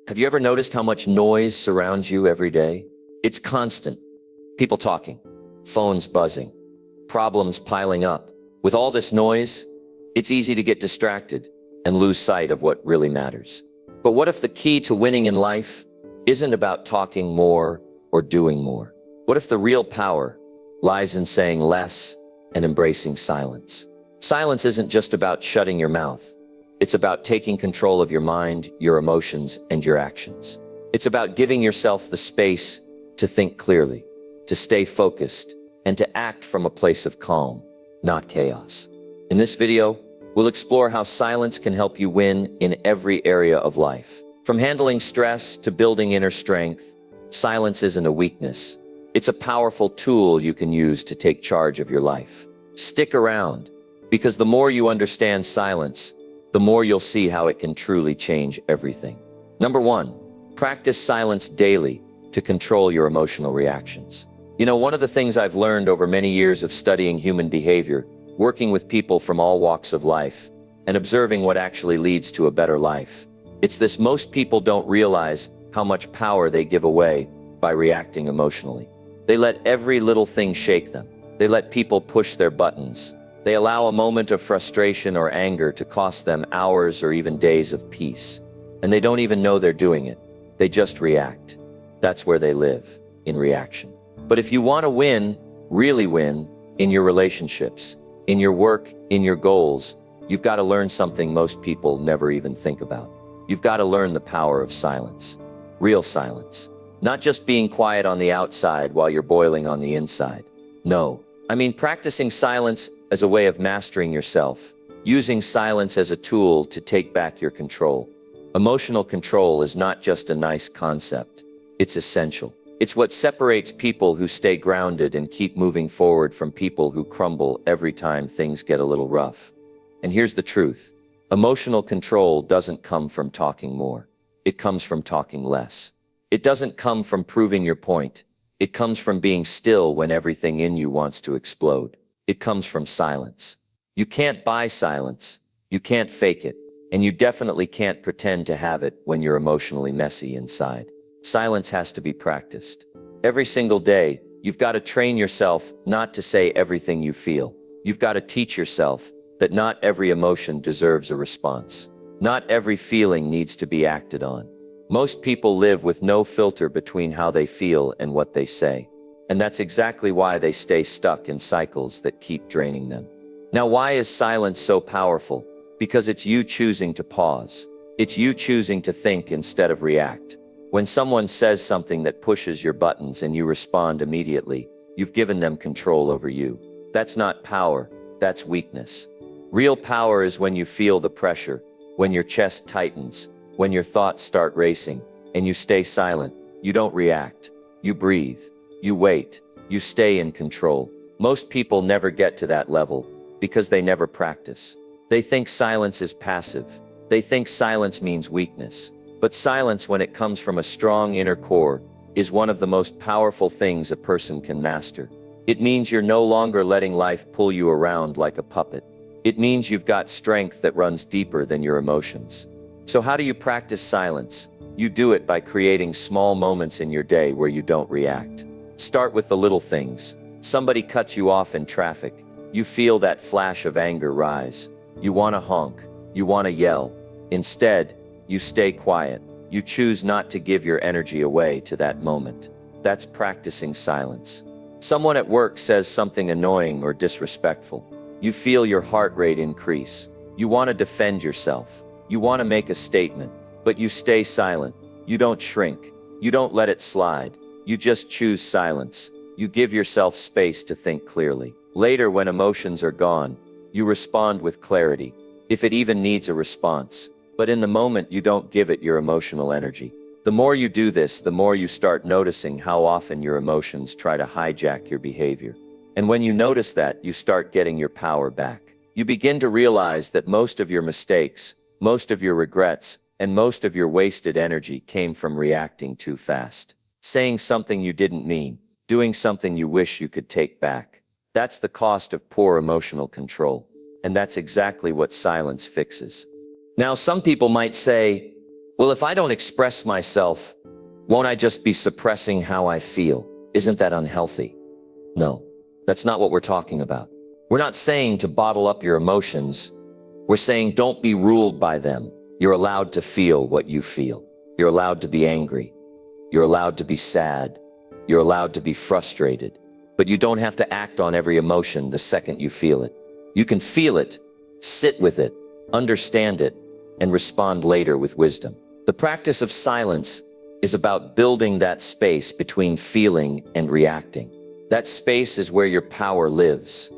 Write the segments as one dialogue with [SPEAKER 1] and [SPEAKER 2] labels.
[SPEAKER 1] Have you ever noticed how much noise surrounds you every day? It's constant. People talking, phones buzzing, problems piling up. With all this noise, it's easy to get distracted and lose sight of what really matters. But what if the key to winning in life isn't about talking more or doing more? What if the real power lies in saying less and embracing silence? Silence isn't just about shutting your mouth. It's about taking control of your mind, your emotions, and your actions. It's about giving yourself the space to think clearly, to stay focused, and to act from a place of calm, not chaos. In this video, we'll explore how silence can help you win in every area of life. From handling stress to building inner strength, silence isn't a weakness. It's a powerful tool you can use to take charge of your life. Stick around, because the more you understand silence, the more you'll see how it can truly change everything. Number 1, practice silence daily to control your emotional reactions. One of the things I've learned over many years of studying human behavior, working with people from all walks of life, and observing what actually leads to a better life, it's this: most people don't realize how much power they give away by reacting emotionally. They let every little thing shake them. They let people push their buttons. They allow a moment of frustration or anger to cost them hours or even days of peace. And they don't even know they're doing it. They just react. That's where they live, in reaction. But if you want to win, really win, in your relationships, in your work, in your goals, you've got to learn something most people never even think about. You've got to learn the power of silence. Real silence. Not just being quiet on the outside while you're boiling on the inside. No. Practicing silence as a way of mastering yourself, using silence as a tool to take back your control. Emotional control is not just a nice concept. It's essential. It's what separates people who stay grounded and keep moving forward from people who crumble every time things get a little rough. And here's the truth. Emotional control doesn't come from talking more. It comes from talking less. It doesn't come from proving your point. It comes from being still when everything in you wants to explode. It comes from silence. You can't buy silence. You can't fake it. And you definitely can't pretend to have it when you're emotionally messy inside. Silence has to be practiced. Every single day, you've got to train yourself not to say everything you feel. You've got to teach yourself that not every emotion deserves a response. Not every feeling needs to be acted on. Most people live with no filter between how they feel and what they say. And that's exactly why they stay stuck in cycles that keep draining them. Now, why is silence so powerful? Because it's you choosing to pause. It's you choosing to think instead of react. When someone says something that pushes your buttons and you respond immediately, you've given them control over you. That's not power, that's weakness. Real power is when you feel the pressure, when your chest tightens, when your thoughts start racing, and you stay silent. You don't react. You breathe. You wait. You stay in control. Most people never get to that level because they never practice. They think silence is passive. They think silence means weakness. But silence, when it comes from a strong inner core, is one of the most powerful things a person can master. It means you're no longer letting life pull you around like a puppet. It means you've got strength that runs deeper than your emotions. So how do you practice silence? You do it by creating small moments in your day where you don't react. Start with the little things. Somebody cuts you off in traffic. You feel that flash of anger rise. You want to honk. You want to yell. Instead, you stay quiet. You choose not to give your energy away to that moment. That's practicing silence. Someone at work says something annoying or disrespectful. You feel your heart rate increase. You want to defend yourself. You want to make a statement, but you stay silent. You don't shrink. You don't let it slide. You just choose silence. You give yourself space to think clearly. Later, when emotions are gone, you respond with clarity, if it even needs a response. But in the moment, you don't give it your emotional energy. The more you do this, the more you start noticing how often your emotions try to hijack your behavior. And when you notice that, you start getting your power back. You begin to realize that most of your mistakes, most of your regrets, and most of your wasted energy came from reacting too fast. Saying something you didn't mean, doing something you wish you could take back. That's the cost of poor emotional control. And that's exactly what silence fixes. Now, some people might say, Well, if I don't express myself, won't I just be suppressing how I feel? Isn't that unhealthy? No, that's not what we're talking about. We're not saying to bottle up your emotions. We're saying don't be ruled by them. You're allowed to feel what you feel. You're allowed to be angry. You're allowed to be sad. You're allowed to be frustrated. But you don't have to act on every emotion the second you feel it. You can feel it, sit with it, understand it, and respond later with wisdom. The practice of silence is about building that space between feeling and reacting. That space is where your power lives.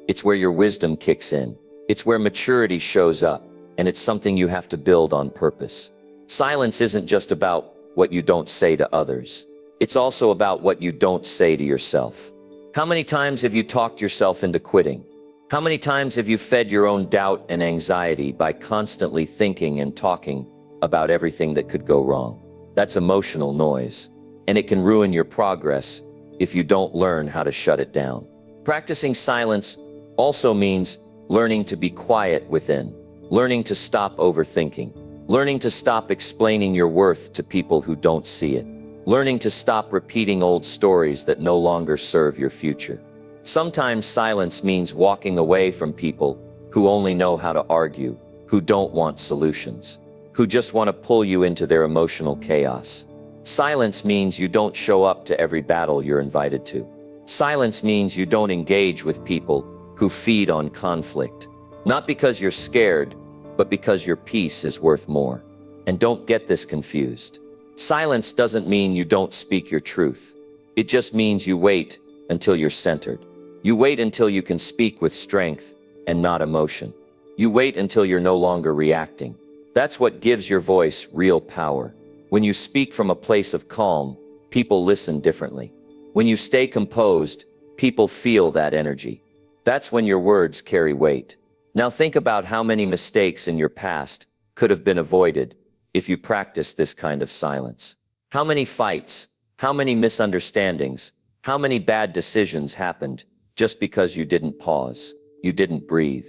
[SPEAKER 1] It's where your wisdom kicks in. It's where maturity shows up, and it's something you have to build on purpose. Silence isn't just about what you don't say to others. It's also about what you don't say to yourself. How many times have you talked yourself into quitting? How many times have you fed your own doubt and anxiety by constantly thinking and talking about everything that could go wrong? That's emotional noise, and it can ruin your progress if you don't learn how to shut it down. Practicing silence also means learning to be quiet within, learning to stop overthinking, learning to stop explaining your worth to people who don't see it, learning to stop repeating old stories that no longer serve your future. Sometimes silence means walking away from people who only know how to argue, who don't want solutions, who just want to pull you into their emotional chaos. Silence means you don't show up to every battle you're invited to. Silence means you don't engage with people who feed on conflict, not because you're scared, but because your peace is worth more. And don't get this confused. Silence doesn't mean you don't speak your truth. It just means you wait until you're centered. You wait until you can speak with strength and not emotion. You wait until you're no longer reacting. That's what gives your voice real power. When you speak from a place of calm, people listen differently. When you stay composed, people feel that energy. That's when your words carry weight. Now think about how many mistakes in your past could have been avoided if you practiced this kind of silence. How many fights, how many misunderstandings, how many bad decisions happened just because you didn't pause, you didn't breathe,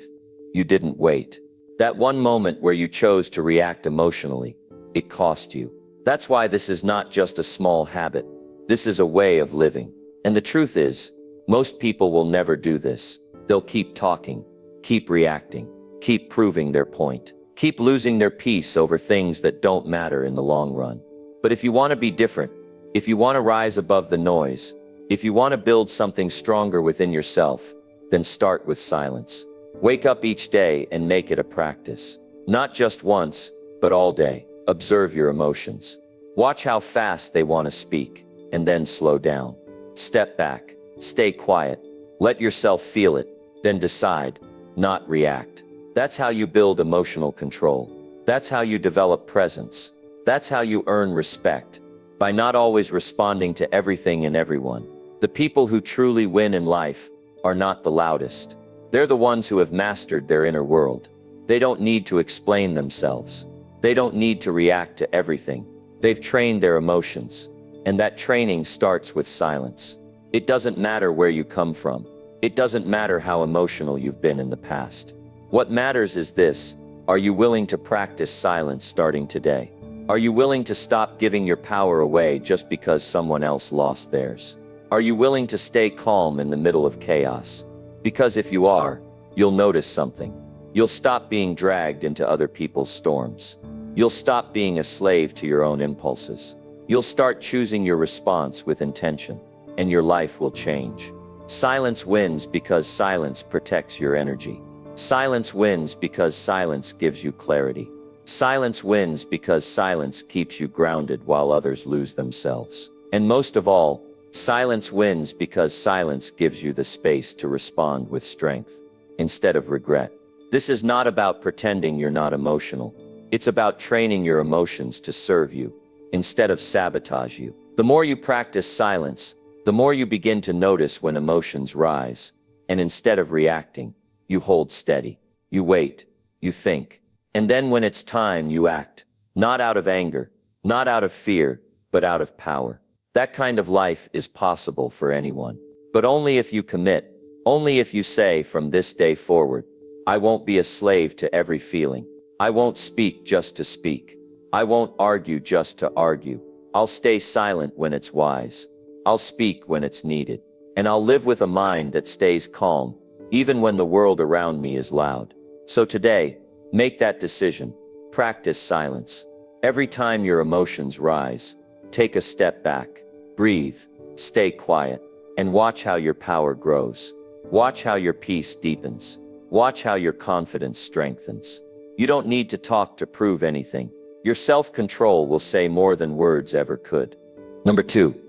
[SPEAKER 1] you didn't wait. That one moment where you chose to react emotionally, it cost you. That's why this is not just a small habit. This is a way of living. And the truth is, most people will never do this. They'll keep talking, keep reacting, keep proving their point, keep losing their peace over things that don't matter in the long run. But if you want to be different, if you want to rise above the noise, if you want to build something stronger within yourself, then start with silence. Wake up each day and make it a practice. Not just once, but all day. Observe your emotions. Watch how fast they want to speak, and then slow down. Step back, stay quiet, let yourself feel it, then decide, not react. That's how you build emotional control. That's how you develop presence. That's how you earn respect, by not always responding to everything and everyone. The people who truly win in life are not the loudest. They're the ones who have mastered their inner world. They don't need to explain themselves. They don't need to react to everything. They've trained their emotions, and that training starts with silence. It doesn't matter where you come from. It doesn't matter how emotional you've been in the past. What matters is this: are you willing to practice silence starting today? Are you willing to stop giving your power away just because someone else lost theirs? Are you willing to stay calm in the middle of chaos? Because if you are, you'll notice something. You'll stop being dragged into other people's storms. You'll stop being a slave to your own impulses. You'll start choosing your response with intention, and your life will change. Silence wins because silence protects your energy. Silence wins because silence gives you clarity. Silence wins because silence keeps you grounded while others lose themselves. And most of all, silence wins because silence gives you the space to respond with strength, instead of regret. This is not about pretending you're not emotional. It's about training your emotions to serve you, instead of sabotage you. The more you practice silence, the more you begin to notice when emotions rise, and instead of reacting, you hold steady. You wait, you think, and then when it's time, you act. Not out of anger, not out of fear, but out of power. That kind of life is possible for anyone. But only if you commit, only if you say from this day forward, I won't be a slave to every feeling. I won't speak just to speak. I won't argue just to argue. I'll stay silent when it's wise. I'll speak when it's needed. And I'll live with a mind that stays calm, even when the world around me is loud. So today, make that decision. Practice silence. Every time your emotions rise, take a step back, breathe, stay quiet, and watch how your power grows. Watch how your peace deepens. Watch how your confidence strengthens. You don't need to talk to prove anything. Your self-control will say more than words ever could. Number 2,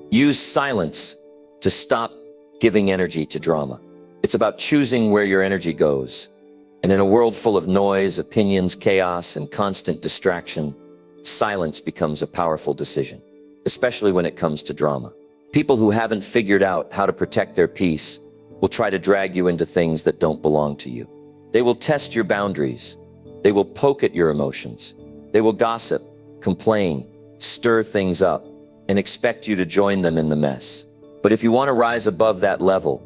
[SPEAKER 1] use silence to stop giving energy to drama. It's about choosing where your energy goes. And in a world full of noise, opinions, chaos, and constant distraction, silence becomes a powerful decision, especially when it comes to drama. People who haven't figured out how to protect their peace will try to drag you into things that don't belong to you. They will test your boundaries. They will poke at your emotions. They will gossip, complain, stir things up, and expect you to join them in the mess. But if you want to rise above that level,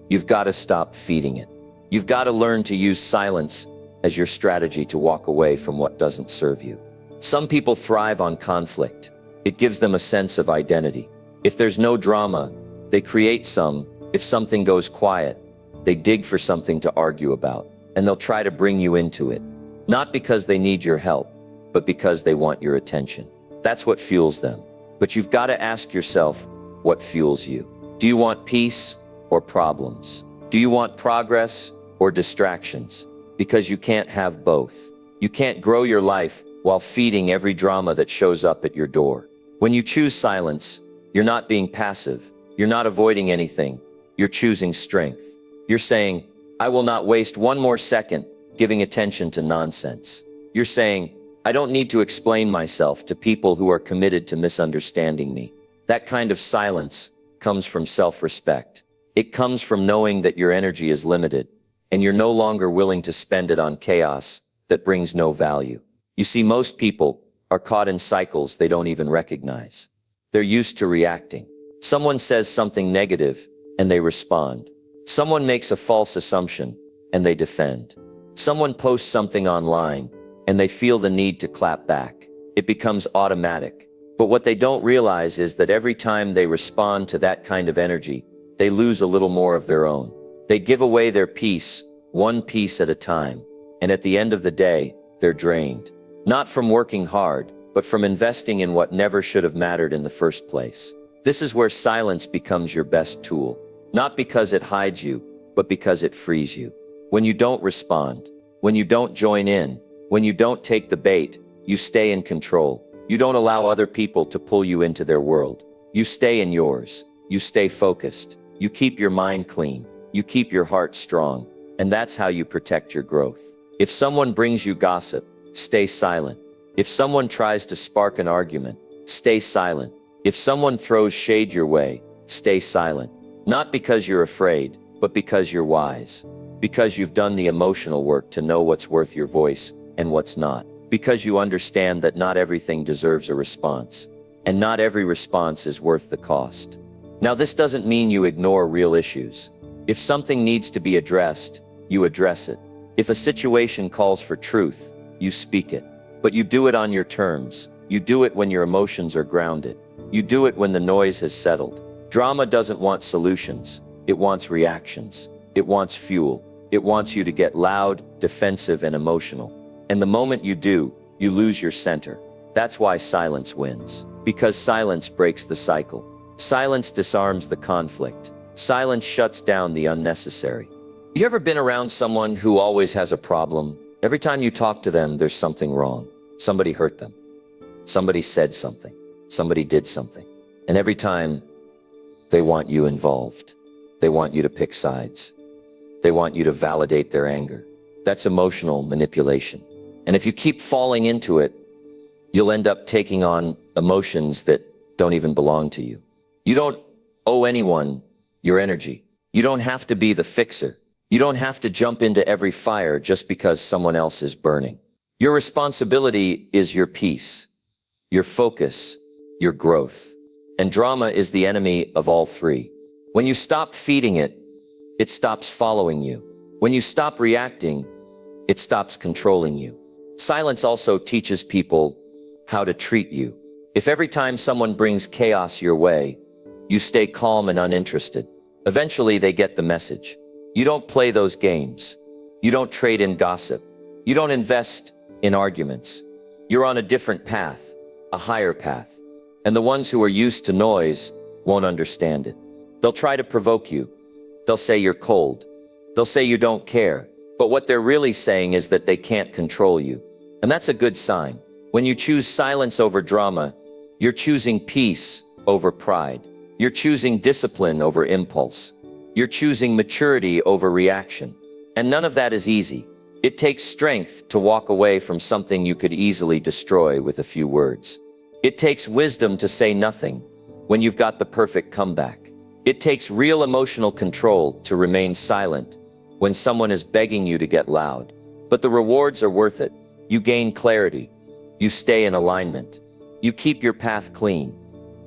[SPEAKER 1] you've got to stop feeding it. You've got to learn to use silence as your strategy to walk away from what doesn't serve you. Some people thrive on conflict. It gives them a sense of identity. If there's no drama, they create some. If something goes quiet, they dig for something to argue about, and they'll try to bring you into it. Not because they need your help, but because they want your attention. That's what fuels them. But you've got to ask yourself, what fuels you? Do you want peace or problems? Do you want progress or distractions? Because you can't have both. You can't grow your life while feeding every drama that shows up at your door. When you choose silence, you're not being passive. You're not avoiding anything. You're choosing strength. You're saying, I will not waste one more second giving attention to nonsense. You're saying, I don't need to explain myself to people who are committed to misunderstanding me. That kind of silence comes from self-respect. It comes from knowing that your energy is limited, and you're no longer willing to spend it on chaos that brings no value. You see, most people are caught in cycles they don't even recognize. They're used to reacting. Someone says something negative, and they respond. Someone makes a false assumption, and they defend. Someone posts something online, and they feel the need to clap back. It becomes automatic. But what they don't realize is that every time they respond to that kind of energy, they lose a little more of their own. They give away their peace, one piece at a time. And at the end of the day, they're drained. Not from working hard, but from investing in what never should have mattered in the first place. This is where silence becomes your best tool. Not because it hides you, but because it frees you. When you don't respond, when you don't join in, when you don't take the bait, you stay in control. You don't allow other people to pull you into their world. You stay in yours. You stay focused. You keep your mind clean. You keep your heart strong. And that's how you protect your growth. If someone brings you gossip, stay silent. If someone tries to spark an argument, stay silent. If someone throws shade your way, stay silent. Not because you're afraid, but because you're wise. Because you've done the emotional work to know what's worth your voice and what's not. Because you understand that not everything deserves a response, and not every response is worth the cost. Now, this doesn't mean you ignore real issues. If something needs to be addressed, you address it. If a situation calls for truth, you speak it. But you do it on your terms. You do it when your emotions are grounded. You do it when the noise has settled. Drama doesn't want solutions. It wants reactions. It wants fuel. It wants you to get loud, defensive, and emotional. And the moment you do, you lose your center. That's why silence wins. Because silence breaks the cycle. Silence disarms the conflict. Silence shuts down the unnecessary. You ever been around someone who always has a problem? Every time you talk to them, there's something wrong. Somebody hurt them. Somebody said something. Somebody did something. And every time, they want you involved. They want you to pick sides. They want you to validate their anger. That's emotional manipulation. And if you keep falling into it, you'll end up taking on emotions that don't even belong to you. You don't owe anyone your energy. You don't have to be the fixer. You don't have to jump into every fire just because someone else is burning. Your responsibility is your peace, your focus, your growth. And drama is the enemy of all three. When you stop feeding it, it stops following you. When you stop reacting, it stops controlling you. Silence also teaches people how to treat you. If every time someone brings chaos your way, you stay calm and uninterested, eventually they get the message. You don't play those games. You don't trade in gossip. You don't invest in arguments. You're on a different path, a higher path. And the ones who are used to noise won't understand it. They'll try to provoke you. They'll say you're cold. They'll say you don't care. But what they're really saying is that they can't control you. And that's a good sign. When you choose silence over drama, you're choosing peace over pride. You're choosing discipline over impulse. You're choosing maturity over reaction. And none of that is easy. It takes strength to walk away from something you could easily destroy with a few words. It takes wisdom to say nothing when you've got the perfect comeback. It takes real emotional control to remain silent when someone is begging you to get loud. But the rewards are worth it. You gain clarity. You stay in alignment. You keep your path clean.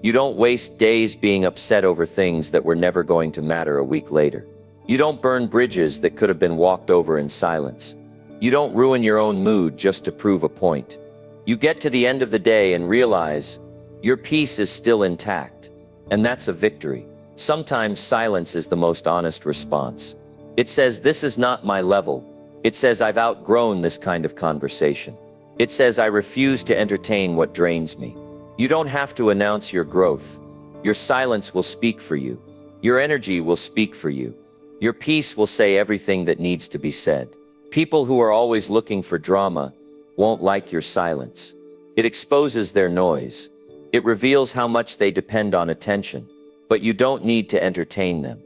[SPEAKER 1] You don't waste days being upset over things that were never going to matter a week later. You don't burn bridges that could have been walked over in silence. You don't ruin your own mood just to prove a point. You get to the end of the day and realize your peace is still intact. And that's a victory. Sometimes silence is the most honest response. It says, this is not my level. It says, I've outgrown this kind of conversation. It says, I refuse to entertain what drains me. You don't have to announce your growth. Your silence will speak for you. Your energy will speak for you. Your peace will say everything that needs to be said. People who are always looking for drama won't like your silence. It exposes their noise. It reveals how much they depend on attention. But you don't need to entertain them.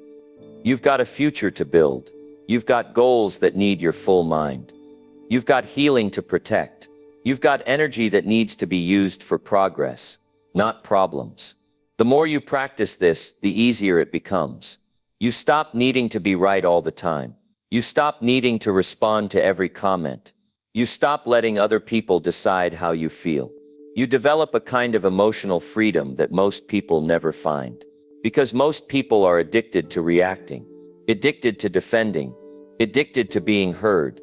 [SPEAKER 1] You've got a future to build. You've got goals that need your full mind. You've got healing to protect. You've got energy that needs to be used for progress, not problems. The more you practice this, the easier it becomes. You stop needing to be right all the time. You stop needing to respond to every comment. You stop letting other people decide how you feel. You develop a kind of emotional freedom that most people never find. Because most people are addicted to reacting, addicted to defending, addicted to being heard,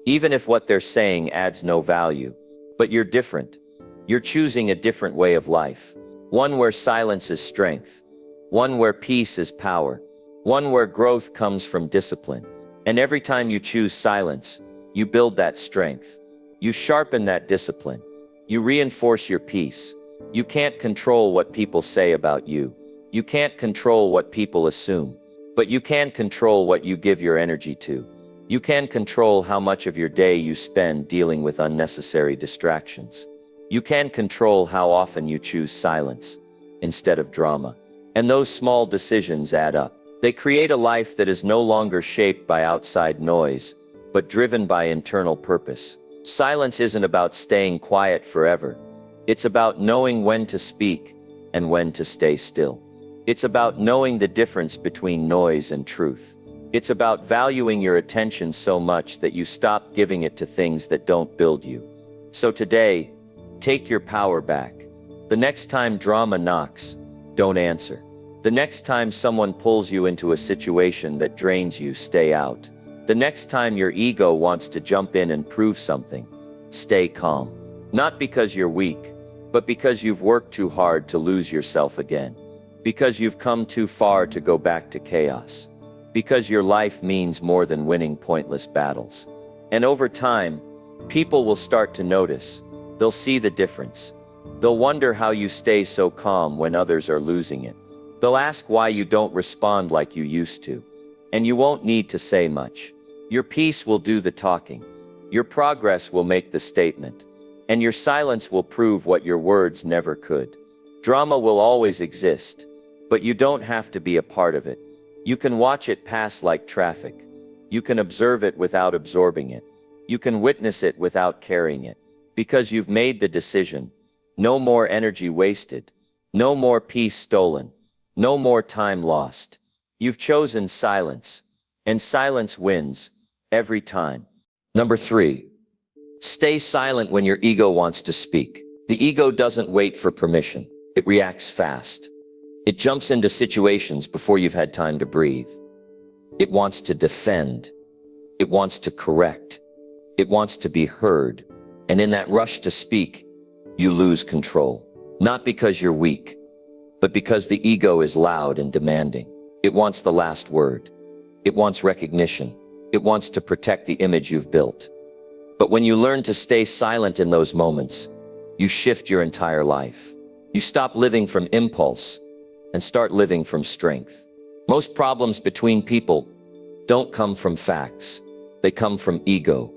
[SPEAKER 1] even if what they're saying adds no value. But you're different. You're choosing a different way of life. One where silence is strength. One where peace is power. One where growth comes from discipline. And every time you choose silence, you build that strength. You sharpen that discipline. You reinforce your peace. You can't control what people say about you. You can't control what people assume. But you can control what you give your energy to. You can control how much of your day you spend dealing with unnecessary distractions. You can control how often you choose silence instead of drama. And those small decisions add up. They create a life that is no longer shaped by outside noise, but driven by internal purpose. Silence isn't about staying quiet forever. It's about knowing when to speak and when to stay still. It's about knowing the difference between noise and truth. It's about valuing your attention so much that you stop giving it to things that don't build you. So today, take your power back. The next time drama knocks, don't answer. The next time someone pulls you into a situation that drains you, stay out. The next time your ego wants to jump in and prove something, stay calm. Not because you're weak, but because you've worked too hard to lose yourself again. Because you've come too far to go back to chaos. Because your life means more than winning pointless battles. And over time, people will start to notice. They'll see the difference. They'll wonder how you stay so calm when others are losing it. They'll ask why you don't respond like you used to. And you won't need to say much. Your peace will do the talking. Your progress will make the statement. And your silence will prove what your words never could. Drama will always exist. But you don't have to be a part of it. You can watch it pass like traffic. You can observe it without absorbing it. You can witness it without carrying it. Because you've made the decision. No more energy wasted. No more peace stolen. No more time lost. You've chosen silence. And silence wins. Every time. Number 3. Stay silent when your ego wants to speak. The ego doesn't wait for permission. It reacts fast. It jumps into situations before you've had time to breathe. It wants to defend. It wants to correct. It wants to be heard. And in that rush to speak, you lose control. Not because you're weak, but because the ego is loud and demanding. It wants the last word. It wants recognition. It wants to protect the image you've built. But when you learn to stay silent in those moments, you shift your entire life. You stop living from impulse and start living from strength. Most problems between people don't come from facts. They come from ego,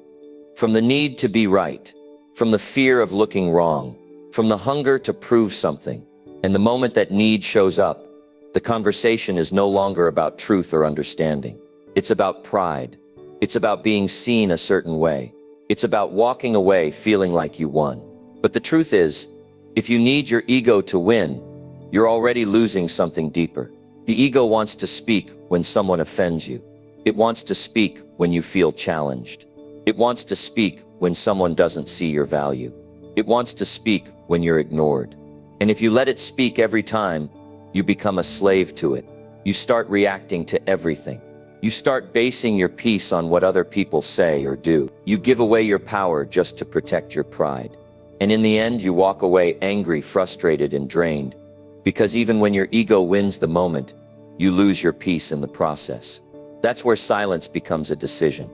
[SPEAKER 1] from the need to be right, from the fear of looking wrong, from the hunger to prove something. And the moment that need shows up, the conversation is no longer about truth or understanding. It's about pride. It's about being seen a certain way. It's about walking away feeling like you won. But the truth is, if you need your ego to win, you're already losing something deeper. The ego wants to speak when someone offends you. It wants to speak when you feel challenged. It wants to speak when someone doesn't see your value. It wants to speak when you're ignored. And if you let it speak every time, you become a slave to it. You start reacting to everything. You start basing your peace on what other people say or do. You give away your power just to protect your pride. And in the end, you walk away angry, frustrated, and drained. Because even when your ego wins the moment, you lose your peace in the process. That's where silence becomes a decision,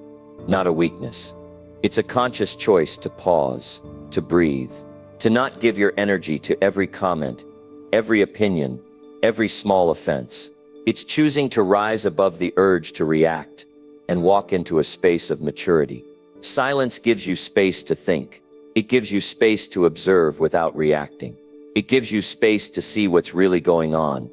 [SPEAKER 1] not a weakness. It's a conscious choice to pause, to breathe, to not give your energy to every comment, every opinion, every small offense. It's choosing to rise above the urge to react and walk into a space of maturity. Silence gives you space to think. It gives you space to observe without reacting. It gives you space to see what's really going on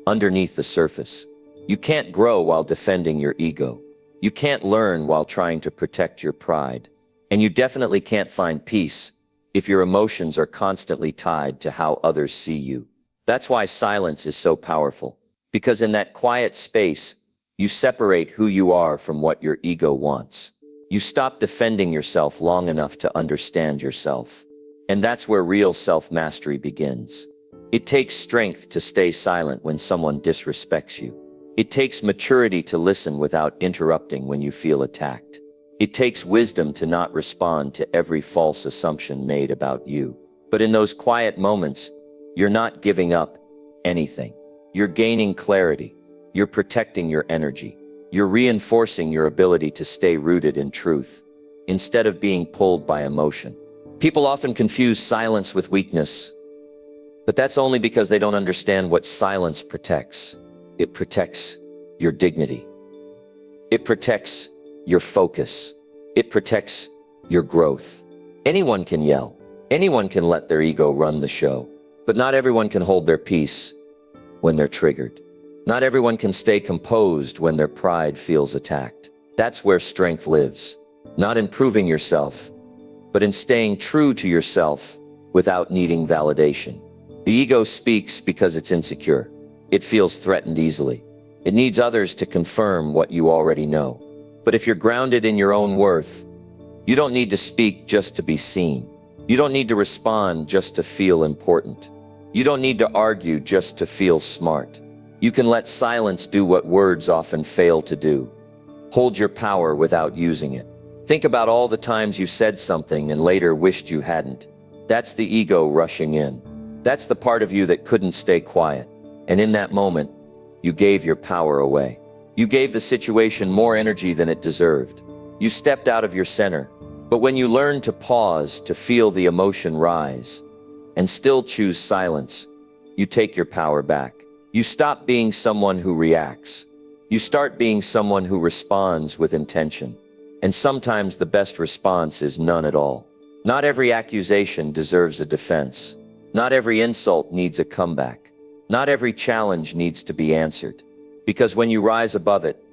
[SPEAKER 1] underneath the surface. You can't grow while defending your ego. You can't learn while trying to protect your pride. And you definitely can't find peace if your emotions are constantly tied to how others see you. That's why silence is so powerful. Because in that quiet space, you separate who you are from what your ego wants. You stop defending yourself long enough to understand yourself. And that's where real self-mastery begins. It takes strength to stay silent when someone disrespects you. It takes maturity to listen without interrupting when you feel attacked. It takes wisdom to not respond to every false assumption made about you. But in those quiet moments, you're not giving up anything. You're gaining clarity. You're protecting your energy. You're reinforcing your ability to stay rooted in truth, instead of being pulled by emotion. People often confuse silence with weakness, but that's only because they don't understand what silence protects. It protects your dignity. It protects your focus. It protects your growth. Anyone can yell. Anyone can let their ego run the show. But not everyone can hold their peace when they're triggered. Not everyone can stay composed when their pride feels attacked. That's where strength lives. Not in proving yourself, but in staying true to yourself without needing validation. The ego speaks because it's insecure. It feels threatened easily. It needs others to confirm what you already know. But if you're grounded in your own worth, you don't need to speak just to be seen. You don't need to respond just to feel important. You don't need to argue just to feel smart. You can let silence do what words often fail to do. Hold your power without using it. Think about all the times you said something and later wished you hadn't. That's the ego rushing in. That's the part of you that couldn't stay quiet. And in that moment, you gave your power away. You gave the situation more energy than it deserved. You stepped out of your center. But when you learn to pause, to feel the emotion rise, and still choose silence, you take your power back. You stop being someone who reacts. You start being someone who responds with intention. And sometimes the best response is none at all. Not every accusation deserves a defense. Not every insult needs a comeback. Not every challenge needs to be answered. Because when you rise above it,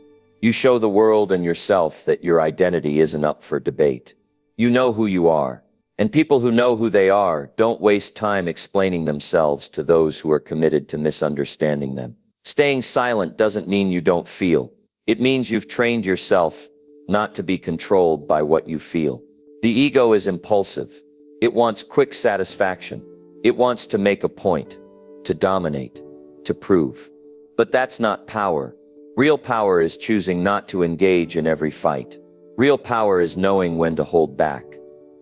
[SPEAKER 1] you show the world and yourself that your identity isn't up for debate. You know who you are. And people who know who they are don't waste time explaining themselves to those who are committed to misunderstanding them. Staying silent doesn't mean you don't feel. It means you've trained yourself not to be controlled by what you feel. The ego is impulsive. It wants quick satisfaction. It wants to make a point, to dominate, to prove. But that's not power. Real power is choosing not to engage in every fight. Real power is knowing when to hold back.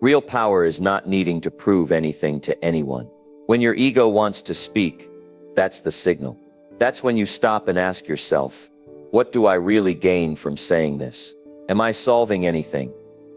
[SPEAKER 1] Real power is not needing to prove anything to anyone. When your ego wants to speak, that's the signal. That's when you stop and ask yourself, what do I really gain from saying this? Am I solving anything?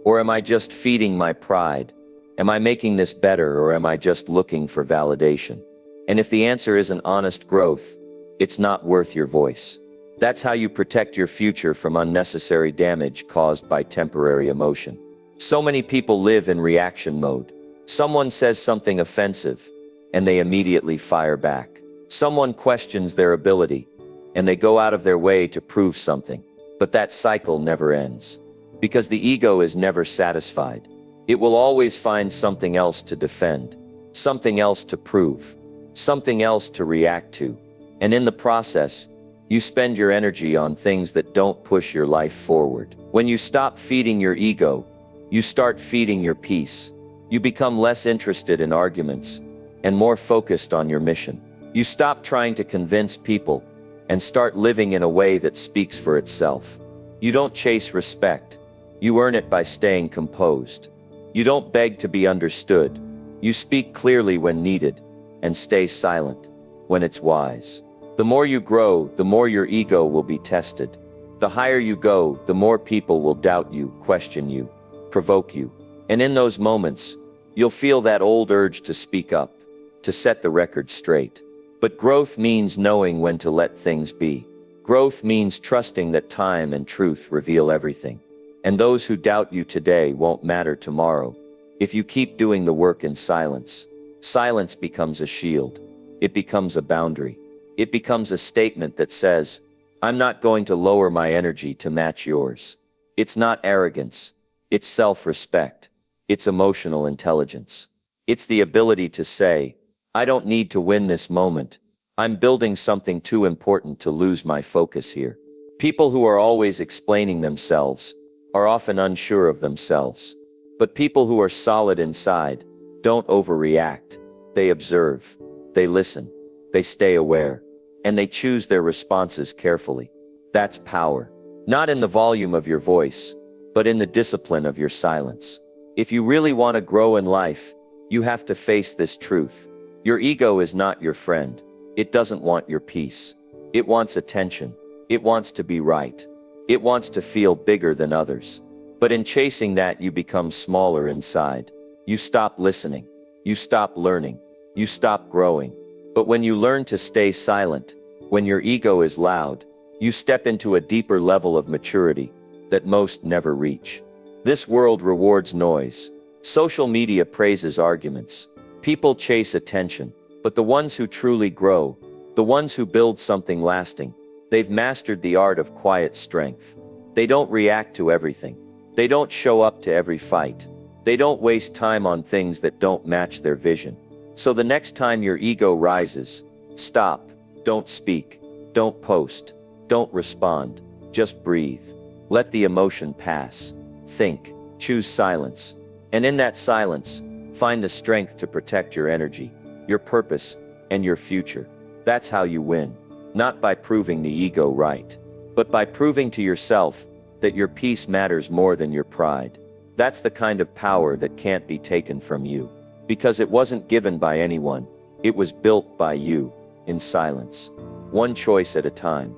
[SPEAKER 1] Or am I just feeding my pride? Am I making this better, or am I just looking for validation? And if the answer isn't honest growth, it's not worth your voice. That's how you protect your future from unnecessary damage caused by temporary emotion. So many people live in reaction mode. Someone says something offensive, and they immediately fire back. Someone questions their ability, and they go out of their way to prove something. But that cycle never ends. Because the ego is never satisfied. It will always find something else to defend, something else to prove, something else to react to. And in the process, you spend your energy on things that don't push your life forward. When you stop feeding your ego, you start feeding your peace. You become less interested in arguments and more focused on your mission. You stop trying to convince people and start living in a way that speaks for itself. You don't chase respect. You earn it by staying composed. You don't beg to be understood. You speak clearly when needed and stay silent when it's wise. The more you grow, the more your ego will be tested. The higher you go, the more people will doubt you, question you, provoke you. And in those moments, you'll feel that old urge to speak up, to set the record straight. But growth means knowing when to let things be. Growth means trusting that time and truth reveal everything. And those who doubt you today won't matter tomorrow. If you keep doing the work in silence, silence becomes a shield. It becomes a boundary. It becomes a statement that says, I'm not going to lower my energy to match yours. It's not arrogance. It's self-respect. It's emotional intelligence. It's the ability to say, I don't need to win this moment. I'm building something too important to lose my focus here. People who are always explaining themselves are often unsure of themselves. But people who are solid inside don't overreact. They observe. They listen. They stay aware. And they choose their responses carefully. That's power. Not in the volume of your voice, but in the discipline of your silence. If you really want to grow in life, you have to face this truth. Your ego is not your friend. It doesn't want your peace. It wants attention. It wants to be right. It wants to feel bigger than others. But in chasing that, you become smaller inside. You stop listening. You stop learning. You stop growing. But when you learn to stay silent, when your ego is loud, you step into a deeper level of maturity that most never reach. This world rewards noise. Social media praises arguments. People chase attention. But the ones who truly grow, the ones who build something lasting, they've mastered the art of quiet strength. They don't react to everything. They don't show up to every fight. They don't waste time on things that don't match their vision. So the next time your ego rises, stop. Don't speak. Don't post. Don't respond. Just breathe. Let the emotion pass. Think. Choose silence. And in that silence, find the strength to protect your energy, your purpose, and your future. That's how you win. Not by proving the ego right, but by proving to yourself that your peace matters more than your pride. That's the kind of power that can't be taken from you. Because it wasn't given by anyone. It was built by you, in silence. One choice at a time.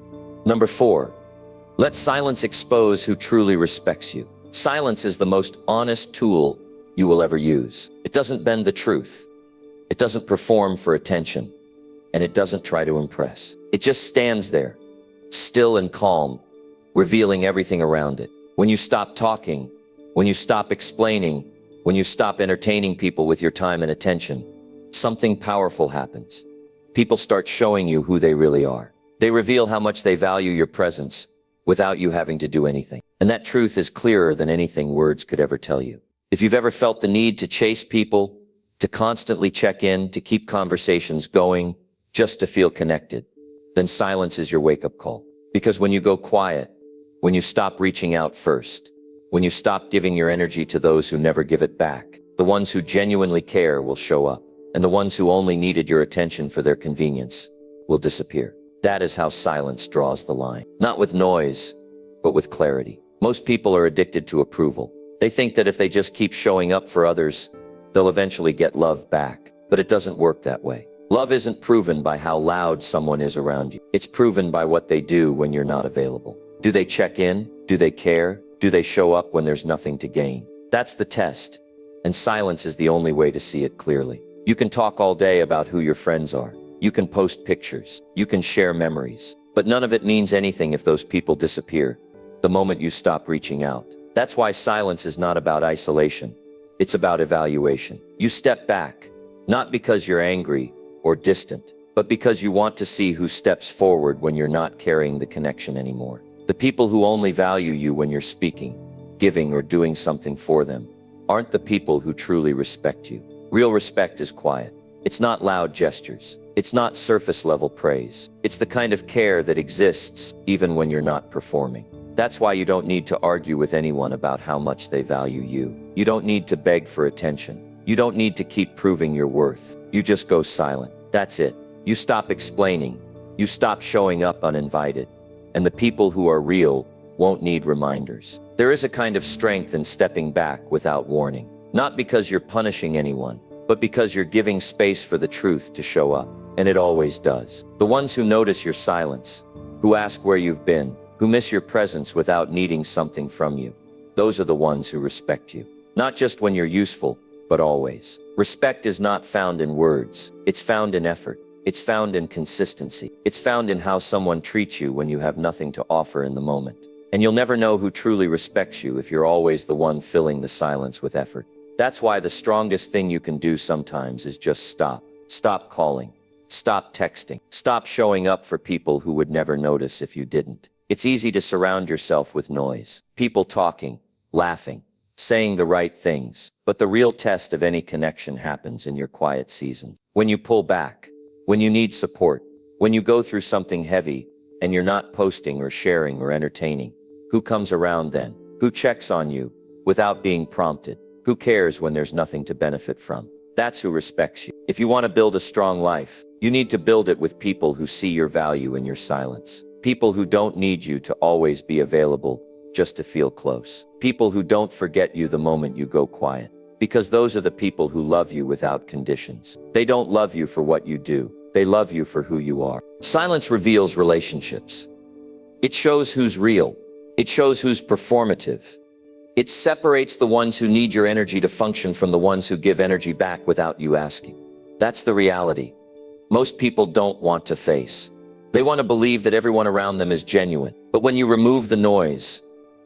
[SPEAKER 1] Number 4. Let silence expose who truly respects you. Silence is the most honest tool you will ever use. It doesn't bend the truth. It doesn't perform for attention. And it doesn't try to impress. It just stands there, still and calm, revealing everything around it. When you stop talking, when you stop explaining, when you stop entertaining people with your time and attention, something powerful happens. People start showing you who they really are. They reveal how much they value your presence without you having to do anything. And that truth is clearer than anything words could ever tell you. If you've ever felt the need to chase people, to constantly check in, to keep conversations going, just to feel connected, then silence is your wake-up call. Because when you go quiet, when you stop reaching out first, when you stop giving your energy to those who never give it back, the ones who genuinely care will show up, and the ones who only needed your attention for their convenience will disappear. That is how silence draws the line. Not with noise, but with clarity. Most people are addicted to approval. They think that if they just keep showing up for others, they'll eventually get love back. But it doesn't work that way. Love isn't proven by how loud someone is around you. It's proven by what they do when you're not available. Do they check in? Do they care? Do they show up when there's nothing to gain? That's the test. And silence is the only way to see it clearly. You can talk all day about who your friends are. You can post pictures. You can share memories. But none of it means anything if those people disappear the moment you stop reaching out. That's why silence is not about isolation. It's about evaluation. You step back, not because you're angry or distant, but because you want to see who steps forward when you're not carrying the connection anymore. The people who only value you when you're speaking, giving, or doing something for them aren't the people who truly respect you. Real respect is quiet. It's not loud gestures. It's not surface-level praise. It's the kind of care that exists even when you're not performing. That's why you don't need to argue with anyone about how much they value you. You don't need to beg for attention. You don't need to keep proving your worth. You just go silent. That's it. You stop explaining. You stop showing up uninvited. And the people who are real won't need reminders. There is a kind of strength in stepping back without warning. Not because you're punishing anyone, but because you're giving space for the truth to show up. And it always does. The ones who notice your silence, who ask where you've been, who miss your presence without needing something from you, those are the ones who respect you. Not just when you're useful, but always. Respect is not found in words. It's found in effort. It's found in consistency. It's found in how someone treats you when you have nothing to offer in the moment. And you'll never know who truly respects you if you're always the one filling the silence with effort. That's why the strongest thing you can do sometimes is just stop. Stop calling. Stop texting. Stop showing up for people who would never notice if you didn't. It's easy to surround yourself with noise. People talking, laughing, saying the right things. But the real test of any connection happens in your quiet seasons. When you pull back, when you need support, when you go through something heavy and you're not posting or sharing or entertaining. Who comes around then? Who checks on you without being prompted? Who cares when there's nothing to benefit from? That's who respects you. If you want to build a strong life, you need to build it with people who see your value in your silence. People who don't need you to always be available just to feel close. People who don't forget you the moment you go quiet. Because those are the people who love you without conditions. They don't love you for what you do. They love you for who you are. Silence reveals relationships. It shows who's real. It shows who's performative. It separates the ones who need your energy to function from the ones who give energy back without you asking. That's the reality most people don't want to face. They want to believe that everyone around them is genuine. But when you remove the noise,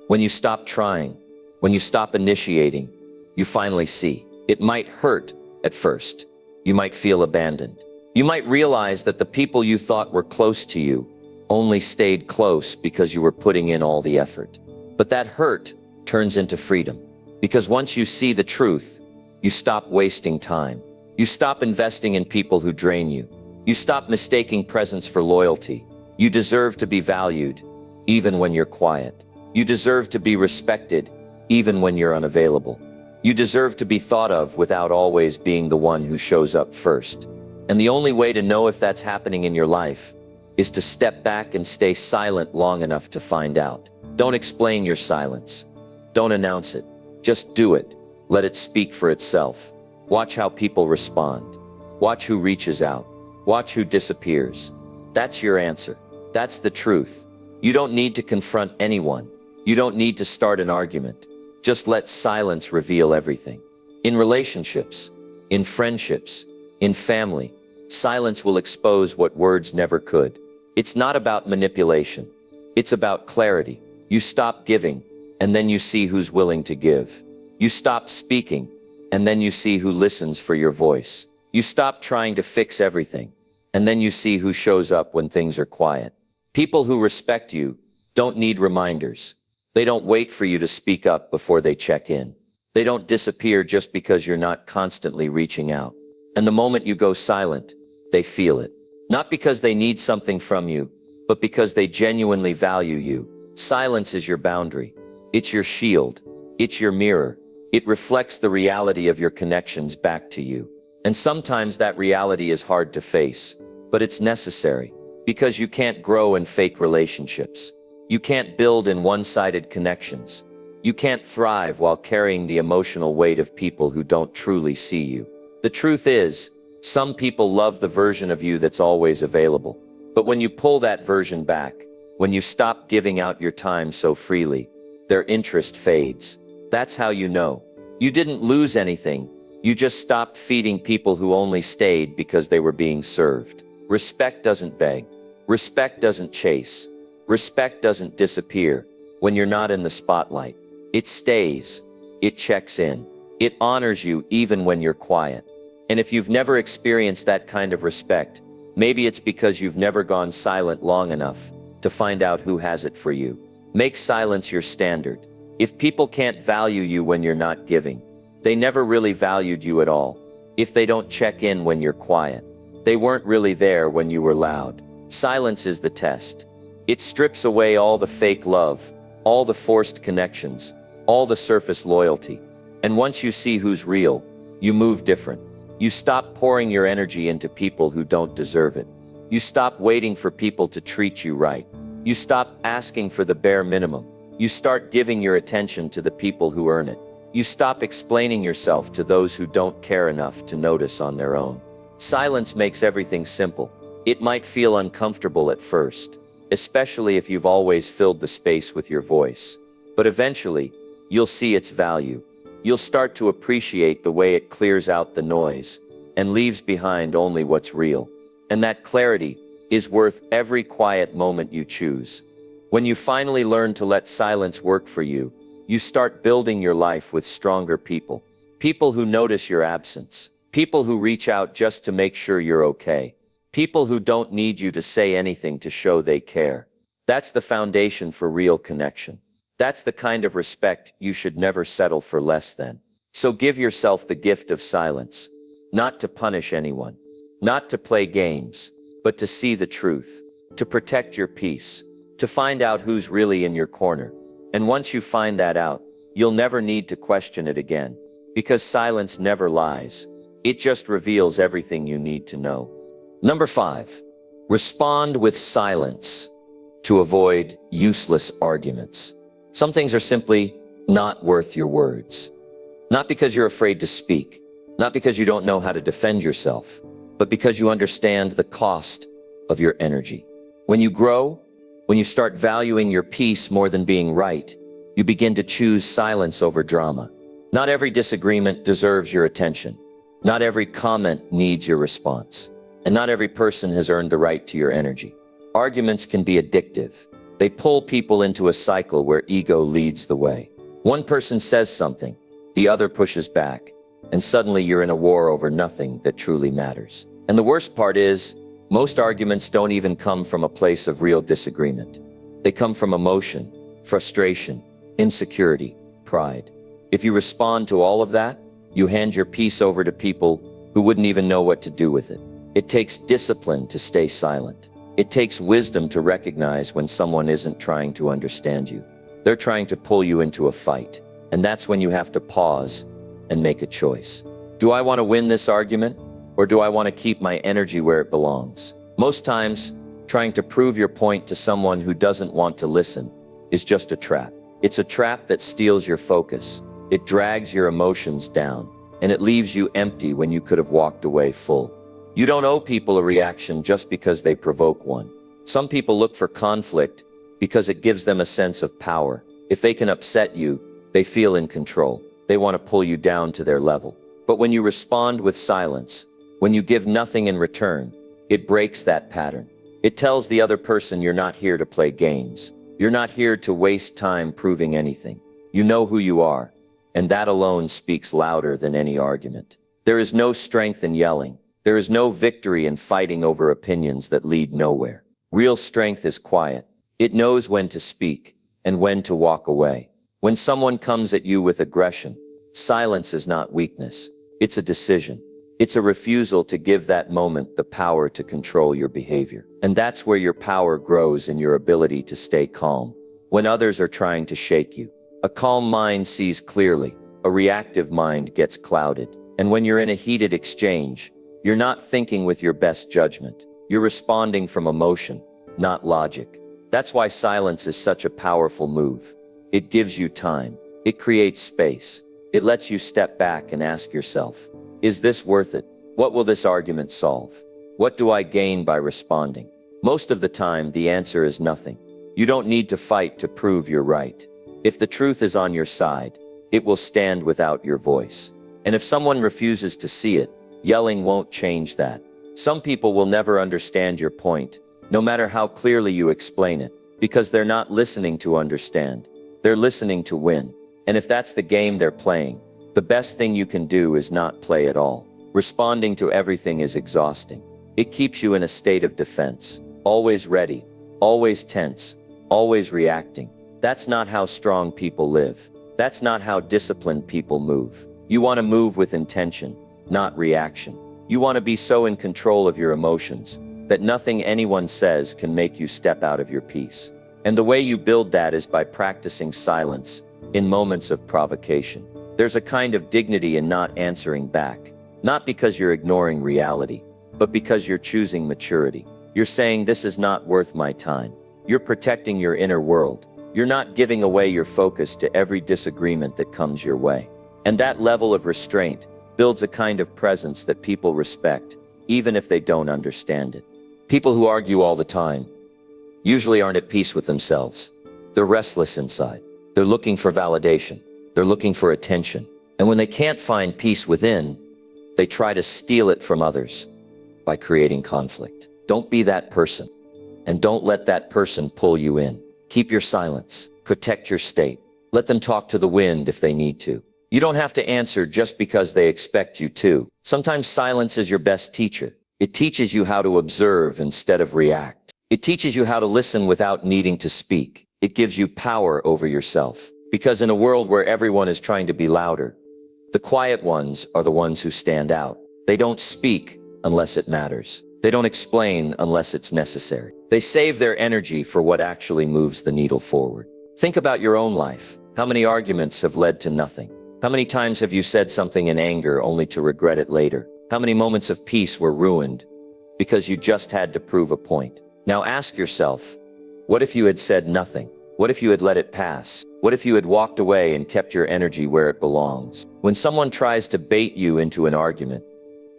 [SPEAKER 1] when you stop trying, when you stop initiating, you finally see. It might hurt at first. You might feel abandoned. You might realize that the people you thought were close to you only stayed close because you were putting in all the effort. But that hurt turns into freedom. Because once you see the truth, you stop wasting time. You stop investing in people who drain you. You stop mistaking presence for loyalty. You deserve to be valued, even when you're quiet. You deserve to be respected, even when you're unavailable. You deserve to be thought of without always being the one who shows up first. And the only way to know if that's happening in your life is to step back and stay silent long enough to find out. Don't explain your silence. Don't announce it. Just do it. Let it speak for itself. Watch how people respond. Watch who reaches out. Watch who disappears. That's your answer. That's the truth. You don't need to confront anyone. You don't need to start an argument. Just let silence reveal everything. In relationships, in friendships, in family, silence will expose what words never could. It's not about manipulation. It's about clarity. You stop giving, and then you see who's willing to give. You stop speaking, and then you see who listens for your voice. You stop trying to fix everything, and then you see who shows up when things are quiet. People who respect you don't need reminders. They don't wait for you to speak up before they check in. They don't disappear just because you're not constantly reaching out. And the moment you go silent, they feel it. Not because they need something from you, but because they genuinely value you. Silence is your boundary. It's your shield. It's your mirror. It reflects the reality of your connections back to you. And sometimes that reality is hard to face, but it's necessary. Because you can't grow in fake relationships. You can't build in one-sided connections. You can't thrive while carrying the emotional weight of people who don't truly see you. The truth is, some people love the version of you that's always available. But when you pull that version back, when you stop giving out your time so freely, their interest fades. That's how you know. You didn't lose anything. You just stopped feeding people who only stayed because they were being served. Respect doesn't beg. Respect doesn't chase. Respect doesn't disappear when you're not in the spotlight. It stays. It checks in. It honors you even when you're quiet. And if you've never experienced that kind of respect, maybe it's because you've never gone silent long enough to find out who has it for you. Make silence your standard. If people can't value you when you're not giving, they never really valued you at all. If they don't check in when you're quiet, they weren't really there when you were loud. Silence is the test. It strips away all the fake love, all the forced connections, all the surface loyalty. And once you see who's real, you move different. You stop pouring your energy into people who don't deserve it. You stop waiting for people to treat you right. You stop asking for the bare minimum. You start giving your attention to the people who earn it. You stop explaining yourself to those who don't care enough to notice on their own. Silence makes everything simple. It might feel uncomfortable at first, especially if you've always filled the space with your voice. But eventually, you'll see its value. You'll start to appreciate the way it clears out the noise and leaves behind only what's real. And that clarity is worth every quiet moment you choose. When you finally learn to let silence work for you, you start building your life with stronger people. People who notice your absence. People who reach out just to make sure you're okay. People who don't need you to say anything to show they care. That's the foundation for real connection. That's the kind of respect you should never settle for less than. So give yourself the gift of silence. Not to punish anyone. Not to play games, but to see the truth. To protect your peace. To find out who's really in your corner. And once you find that out, you'll never need to question it again. Because silence never lies. It just reveals everything you need to know. Number 5. Respond with silence to avoid useless arguments. Some things are simply not worth your words. Not because you're afraid to speak. Not because you don't know how to defend yourself. But because you understand the cost of your energy. When you grow, when you start valuing your peace more than being right, you begin to choose silence over drama. Not every disagreement deserves your attention. Not every comment needs your response. And not every person has earned the right to your energy. Arguments can be addictive. They pull people into a cycle where ego leads the way. One person says something, the other pushes back, and suddenly you're in a war over nothing that truly matters. And the worst part is, most arguments don't even come from a place of real disagreement. They come from emotion, frustration, insecurity, pride. If you respond to all of that, you hand your peace over to people who wouldn't even know what to do with it. It takes discipline to stay silent. It takes wisdom to recognize when someone isn't trying to understand you. They're trying to pull you into a fight. And that's when you have to pause and make a choice. Do I want to win this argument? Or do I want to keep my energy where it belongs? Most times, trying to prove your point to someone who doesn't want to listen is just a trap. It's a trap that steals your focus. It drags your emotions down, and it leaves you empty when you could have walked away full. You don't owe people a reaction just because they provoke one. Some people look for conflict because it gives them a sense of power. If they can upset you, they feel in control. They want to pull you down to their level. But when you respond with silence, when you give nothing in return, it breaks that pattern. It tells the other person you're not here to play games. You're not here to waste time proving anything. You know who you are, and that alone speaks louder than any argument. There is no strength in yelling. There is no victory in fighting over opinions that lead nowhere. Real strength is quiet. It knows when to speak and when to walk away. When someone comes at you with aggression, silence is not weakness. It's a decision. It's a refusal to give that moment the power to control your behavior. And that's where your power grows, in your ability to stay calm when others are trying to shake you. A calm mind sees clearly. A reactive mind gets clouded. And when you're in a heated exchange, you're not thinking with your best judgment. You're responding from emotion, not logic. That's why silence is such a powerful move. It gives you time. It creates space. It lets you step back and ask yourself, is this worth it? What will this argument solve? What do I gain by responding? Most of the time, the answer is nothing. You don't need to fight to prove you're right. If the truth is on your side, it will stand without your voice. And if someone refuses to see it, yelling won't change that. Some people will never understand your point, no matter how clearly you explain it, because they're not listening to understand. They're listening to win. And if that's the game they're playing, the best thing you can do is not play at all. Responding to everything is exhausting. It keeps you in a state of defense, always ready, always tense, always reacting. That's not how strong people live. That's not how disciplined people move. You want to move with intention, not reaction. You want to be so in control of your emotions that nothing anyone says can make you step out of your peace. And the way you build that is by practicing silence in moments of provocation. There's a kind of dignity in not answering back, not because you're ignoring reality, but because you're choosing maturity. You're saying, this is not worth my time. You're protecting your inner world. You're not giving away your focus to every disagreement that comes your way. And that level of restraint builds a kind of presence that people respect, even if they don't understand it. People who argue all the time usually aren't at peace with themselves. They're restless inside. They're looking for validation. They're looking for attention. And when they can't find peace within, they try to steal it from others by creating conflict. Don't be that person. And don't let that person pull you in. Keep your silence. Protect your state. Let them talk to the wind if they need to. You don't have to answer just because they expect you to. Sometimes silence is your best teacher. It teaches you how to observe instead of react. It teaches you how to listen without needing to speak. It gives you power over yourself. Because in a world where everyone is trying to be louder, the quiet ones are the ones who stand out. They don't speak unless it matters. They don't explain unless it's necessary. They save their energy for what actually moves the needle forward. Think about your own life. How many arguments have led to nothing? How many times have you said something in anger only to regret it later? How many moments of peace were ruined because you just had to prove a point? Now ask yourself, what if you had said nothing? What if you had let it pass? What if you had walked away and kept your energy where it belongs? When someone tries to bait you into an argument,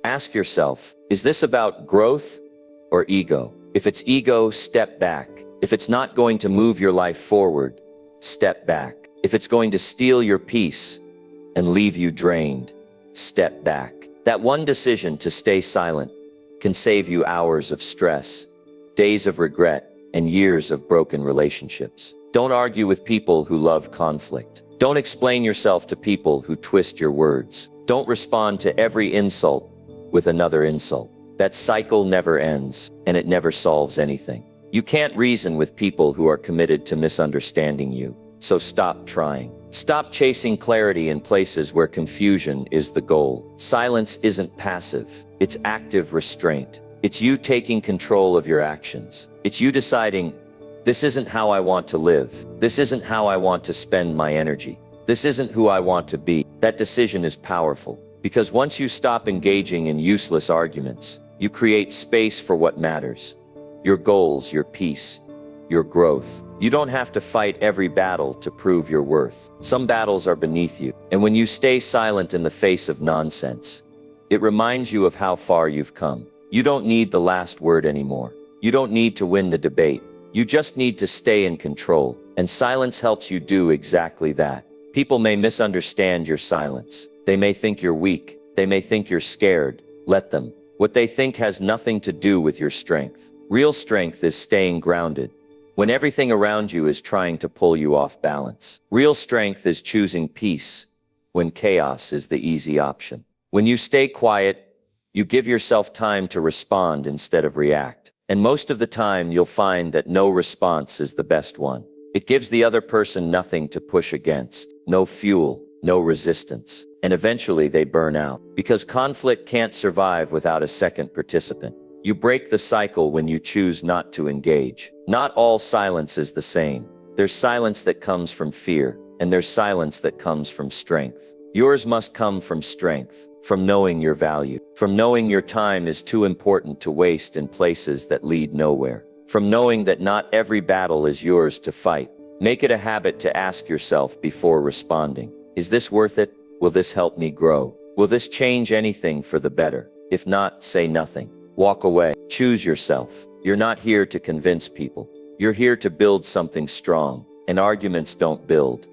[SPEAKER 1] ask yourself, is this about growth or ego? If it's ego, step back. If it's not going to move your life forward, step back. If it's going to steal your peace and leave you drained, step back. That one decision to stay silent can save you hours of stress, days of regret, and years of broken relationships. Don't argue with people who love conflict. Don't explain yourself to people who twist your words. Don't respond to every insult with another insult. That cycle never ends, and it never solves anything. You can't reason with people who are committed to misunderstanding you, so stop trying. Stop chasing clarity in places where confusion is the goal. Silence isn't passive, it's active restraint. It's you taking control of your actions. It's you deciding, this isn't how I want to live. This isn't how I want to spend my energy. This isn't who I want to be. That decision is powerful, because once you stop engaging in useless arguments, you create space for what matters. Your goals, your peace, your growth. You don't have to fight every battle to prove your worth. Some battles are beneath you, and when you stay silent in the face of nonsense, it reminds you of how far you've come. You don't need the last word anymore. You don't need to win the debate. You just need to stay in control, and silence helps you do exactly that. People may misunderstand your silence. They may think you're weak. They may think you're scared. Let them. What they think has nothing to do with your strength. Real strength is staying grounded when everything around you is trying to pull you off balance. Real strength is choosing peace when chaos is the easy option. When you stay quiet, you give yourself time to respond instead of react. And most of the time, you'll find that no response is the best one. It gives the other person nothing to push against, no fuel, no resistance. And eventually they burn out, because conflict can't survive without a second participant. You break the cycle when you choose not to engage. Not all silence is the same. There's silence that comes from fear, and there's silence that comes from strength. Yours must come from strength, from knowing your value, from knowing your time is too important to waste in places that lead nowhere, from knowing that not every battle is yours to fight. Make it a habit to ask yourself before responding. Is this worth it? Will this help me grow? Will this change anything for the better? If not, say nothing. Walk away. Choose yourself. You're not here to convince people. You're here to build something strong. And arguments don't build.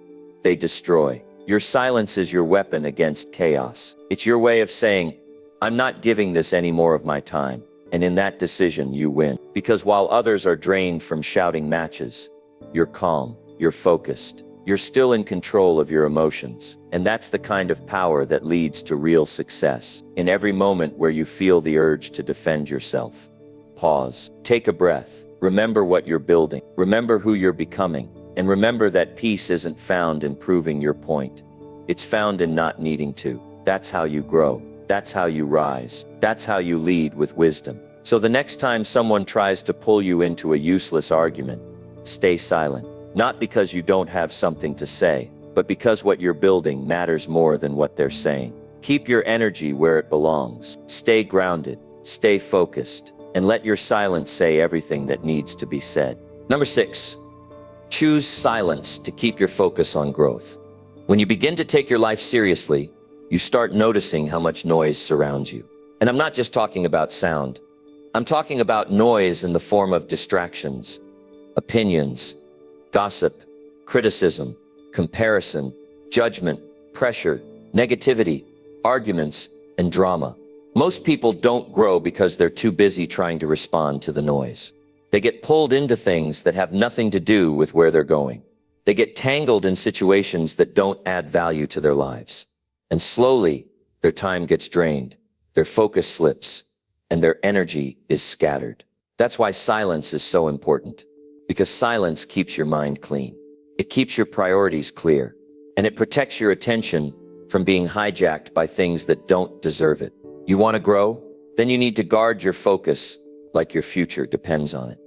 [SPEAKER 1] They destroy. Your silence is your weapon against chaos. It's your way of saying, I'm not giving this any more of my time. And in that decision, you win. Because while others are drained from shouting matches, you're calm, you're focused, you're still in control of your emotions. And that's the kind of power that leads to real success. In every moment where you feel the urge to defend yourself, pause, take a breath, remember what you're building, remember who you're becoming, and remember that peace isn't found in proving your point. It's found in not needing to. That's how you grow. That's how you rise. That's how you lead with wisdom. So the next time someone tries to pull you into a useless argument, stay silent. Not because you don't have something to say, but because what you're building matters more than what they're saying. Keep your energy where it belongs. Stay grounded, stay focused, and let your silence say everything that needs to be said. Number 6, choose silence to keep your focus on growth. When you begin to take your life seriously, you start noticing how much noise surrounds you. And I'm not just talking about sound. I'm talking about noise in the form of distractions, opinions, gossip, criticism, comparison, judgment, pressure, negativity, arguments, and drama. Most people don't grow because they're too busy trying to respond to the noise. They get pulled into things that have nothing to do with where they're going. They get tangled in situations that don't add value to their lives. And slowly, their time gets drained, their focus slips, and their energy is scattered. That's why silence is so important. Because silence keeps your mind clean. It keeps your priorities clear. And it protects your attention from being hijacked by things that don't deserve it. You want to grow? Then you need to guard your focus like your future depends on it.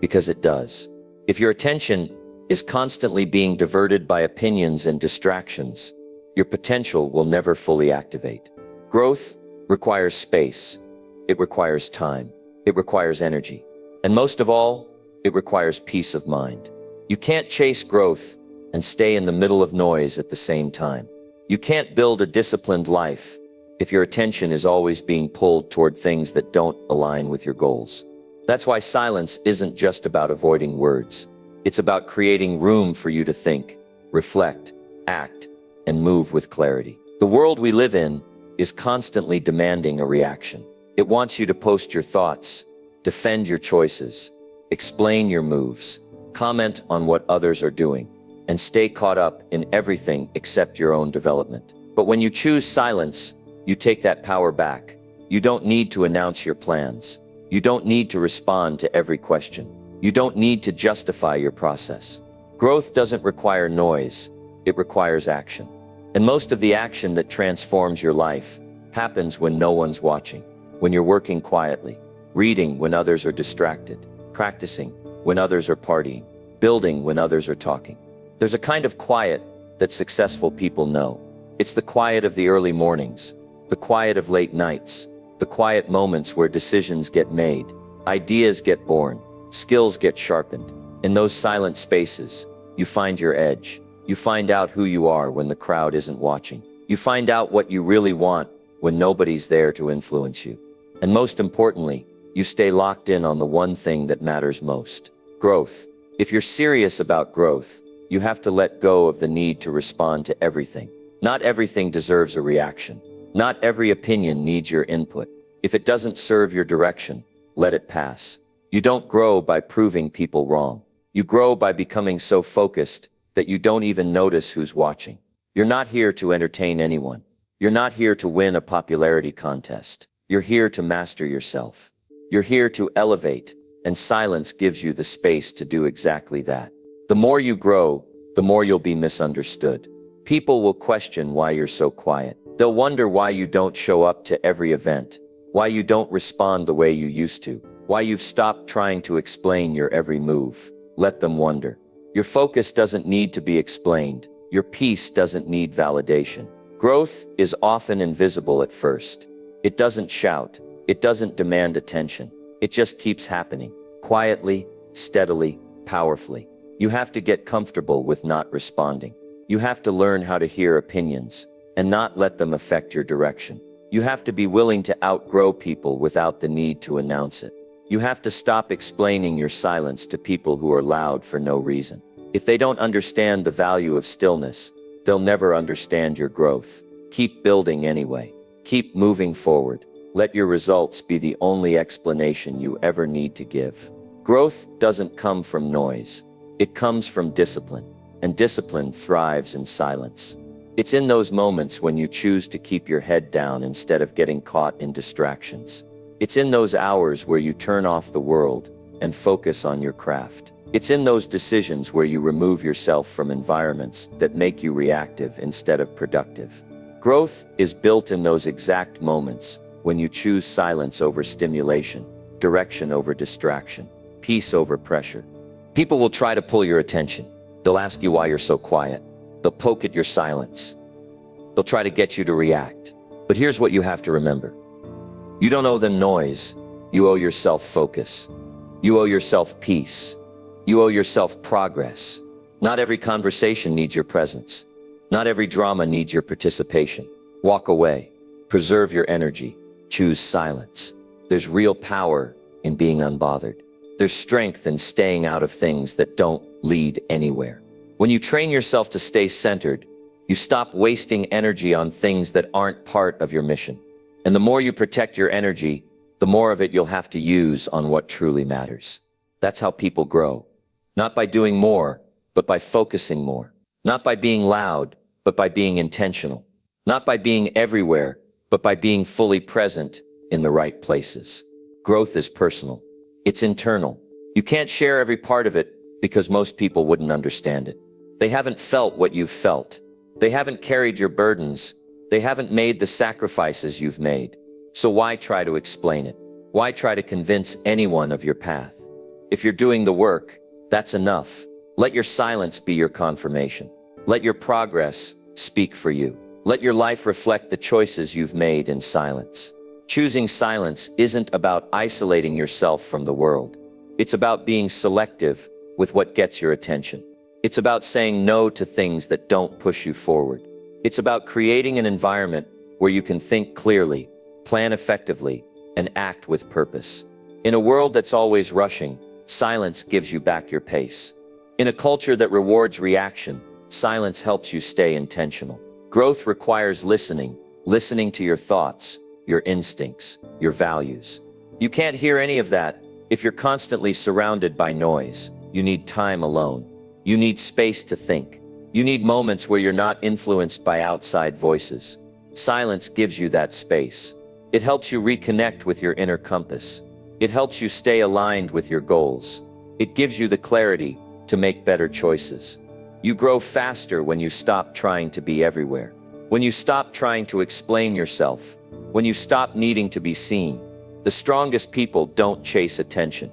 [SPEAKER 1] Because it does. If your attention is constantly being diverted by opinions and distractions, your potential will never fully activate. Growth requires space. It requires time. It requires energy. And most of all, it requires peace of mind. You can't chase growth and stay in the middle of noise at the same time. You can't build a disciplined life if your attention is always being pulled toward things that don't align with your goals. That's why silence isn't just about avoiding words. It's about creating room for you to think, reflect, act, and move with clarity. The world we live in is constantly demanding a reaction. It wants you to post your thoughts, defend your choices, explain your moves, comment on what others are doing, and stay caught up in everything except your own development. But when you choose silence, you take that power back. You don't need to announce your plans. You don't need to respond to every question. You don't need to justify your process. Growth doesn't require noise. It requires action. And most of the action that transforms your life happens when no one's watching, when you're working quietly, reading when others are distracted, practicing when others are partying, building when others are talking. There's a kind of quiet that successful people know. It's the quiet of the early mornings, the quiet of late nights, the quiet moments where decisions get made, ideas get born, skills get sharpened. In those silent spaces, you find your edge. You find out who you are when the crowd isn't watching. You find out what you really want when nobody's there to influence you. And most importantly, you stay locked in on the one thing that matters most: growth. If you're serious about growth, you have to let go of the need to respond to everything. Not everything deserves a reaction. Not every opinion needs your input. If it doesn't serve your direction, let it pass. You don't grow by proving people wrong. You grow by becoming so focused that you don't even notice who's watching. You're not here to entertain anyone. You're not here to win a popularity contest. You're here to master yourself. You're here to elevate, and silence gives you the space to do exactly that. The more you grow, the more you'll be misunderstood. People will question why you're so quiet. They'll wonder why you don't show up to every event, why you don't respond the way you used to, why you've stopped trying to explain your every move. Let them wonder. Your focus doesn't need to be explained. Your peace doesn't need validation. Growth is often invisible at first. It doesn't shout. It doesn't demand attention. It just keeps happening, quietly, steadily, powerfully. You have to get comfortable with not responding. You have to learn how to hear opinions and not let them affect your direction. You have to be willing to outgrow people without the need to announce it. You have to stop explaining your silence to people who are loud for no reason. If they don't understand the value of stillness, they'll never understand your growth. Keep building anyway. Keep moving forward. Let your results be the only explanation you ever need to give. Growth doesn't come from noise. It comes from discipline, and discipline thrives in silence. It's in those moments when you choose to keep your head down instead of getting caught in distractions. It's in those hours where you turn off the world and focus on your craft. It's in those decisions where you remove yourself from environments that make you reactive instead of productive. Growth is built in those exact moments when you choose silence over stimulation, direction over distraction, peace over pressure. People will try to pull your attention. They'll ask you why you're so quiet. They'll poke at your silence. They'll try to get you to react. But here's what you have to remember. You don't owe them noise. You owe yourself focus. You owe yourself peace. You owe yourself progress. Not every conversation needs your presence. Not every drama needs your participation. Walk away. Preserve your energy. Choose silence. There's real power in being unbothered. There's strength in staying out of things that don't lead anywhere. When you train yourself to stay centered, you stop wasting energy on things that aren't part of your mission. And the more you protect your energy, the more of it you'll have to use on what truly matters. That's how people grow. Not by doing more, but by focusing more. Not by being loud, but by being intentional. Not by being everywhere, but by being fully present in the right places. Growth is personal. It's internal. You can't share every part of it because most people wouldn't understand it. They haven't felt what you've felt. They haven't carried your burdens. They haven't made the sacrifices you've made. So why try to explain it? Why try to convince anyone of your path? If you're doing the work, that's enough. Let your silence be your confirmation. Let your progress speak for you. Let your life reflect the choices you've made in silence. Choosing silence isn't about isolating yourself from the world. It's about being selective with what gets your attention. It's about saying no to things that don't push you forward. It's about creating an environment where you can think clearly, plan effectively, and act with purpose. In a world that's always rushing, silence gives you back your pace. In a culture that rewards reaction, silence helps you stay intentional. Growth requires listening to your thoughts, your instincts, your values. You can't hear any of that if you're constantly surrounded by noise. You need time alone. You need space to think. You need moments where you're not influenced by outside voices. Silence gives you that space. It helps you reconnect with your inner compass. It helps you stay aligned with your goals. It gives you the clarity to make better choices. You grow faster when you stop trying to be everywhere. When you stop trying to explain yourself. When you stop needing to be seen. The strongest people don't chase attention.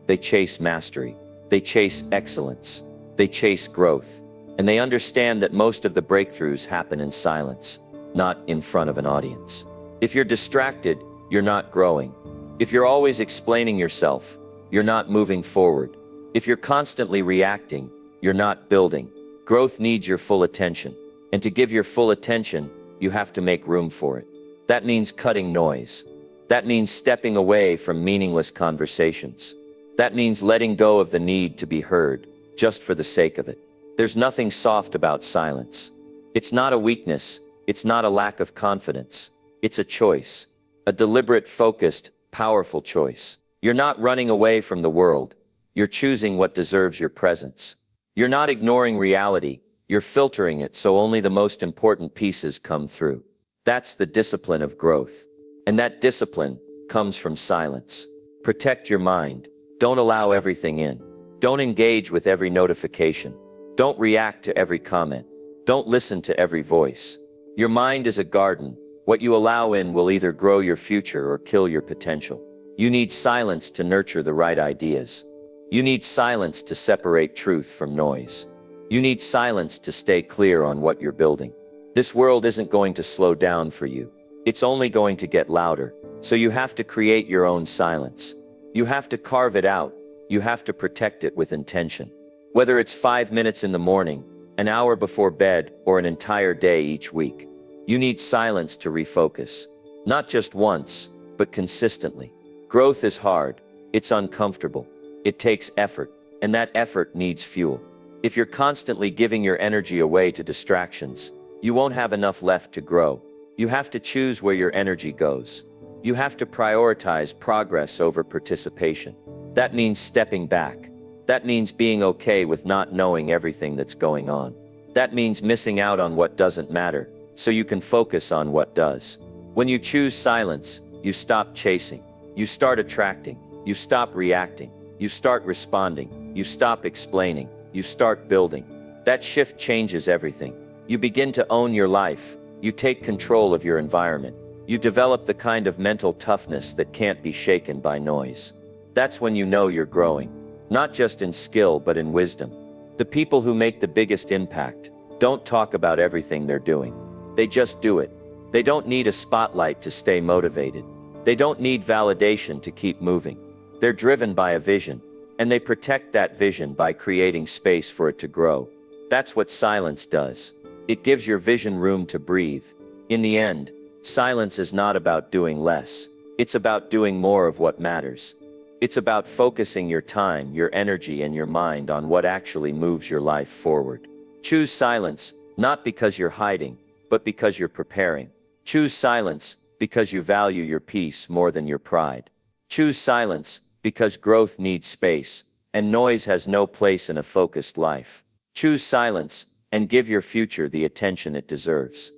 [SPEAKER 1] They chase mastery. They chase excellence. They chase growth. And they understand that most of the breakthroughs happen in silence, not in front of an audience. If you're distracted, you're not growing. If you're always explaining yourself, you're not moving forward. If you're constantly reacting, you're not building. Growth needs your full attention. And to give your full attention, you have to make room for it. That means cutting noise. That means stepping away from meaningless conversations. That means letting go of the need to be heard, just for the sake of it. There's nothing soft about silence. It's not a weakness. It's not a lack of confidence. It's a choice. A deliberate, focused, powerful choice. You're not running away from the world. You're choosing what deserves your presence. You're not ignoring reality. You're filtering it so only the most important pieces come through. That's the discipline of growth. And that discipline comes from silence. Protect your mind. Don't allow everything in. Don't engage with every notification. Don't react to every comment. Don't listen to every voice. Your mind is a garden. What you allow in will either grow your future or kill your potential. You need silence to nurture the right ideas. You need silence to separate truth from noise. You need silence to stay clear on what you're building. This world isn't going to slow down for you. It's only going to get louder. So you have to create your own silence. You have to carve it out. You have to protect it with intention. Whether it's 5 minutes in the morning, an hour before bed, or an entire day each week, you need silence to refocus. Not just once, but consistently. Growth is hard, it's uncomfortable, it takes effort, and that effort needs fuel. If you're constantly giving your energy away to distractions, you won't have enough left to grow. You have to choose where your energy goes. You have to prioritize progress over participation. That means stepping back. That means being okay with not knowing everything that's going on. That means missing out on what doesn't matter, so you can focus on what does. When you choose silence, you stop chasing. You start attracting. You stop reacting. You start responding. You stop explaining. You start building. That shift changes everything. You begin to own your life. You take control of your environment. You develop the kind of mental toughness that can't be shaken by noise. That's when you know you're growing. Not just in skill, but in wisdom. The people who make the biggest impact don't talk about everything they're doing. They just do it. They don't need a spotlight to stay motivated. They don't need validation to keep moving. They're driven by a vision, and they protect that vision by creating space for it to grow. That's what silence does. It gives your vision room to breathe. In the end, silence is not about doing less. It's about doing more of what matters. It's about focusing your time, your energy, and your mind on what actually moves your life forward. Choose silence, not because you're hiding, but because you're preparing. Choose silence because you value your peace more than your pride. Choose silence because growth needs space, and noise has no place in a focused life. Choose silence and give your future the attention it deserves.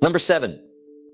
[SPEAKER 1] Number 7,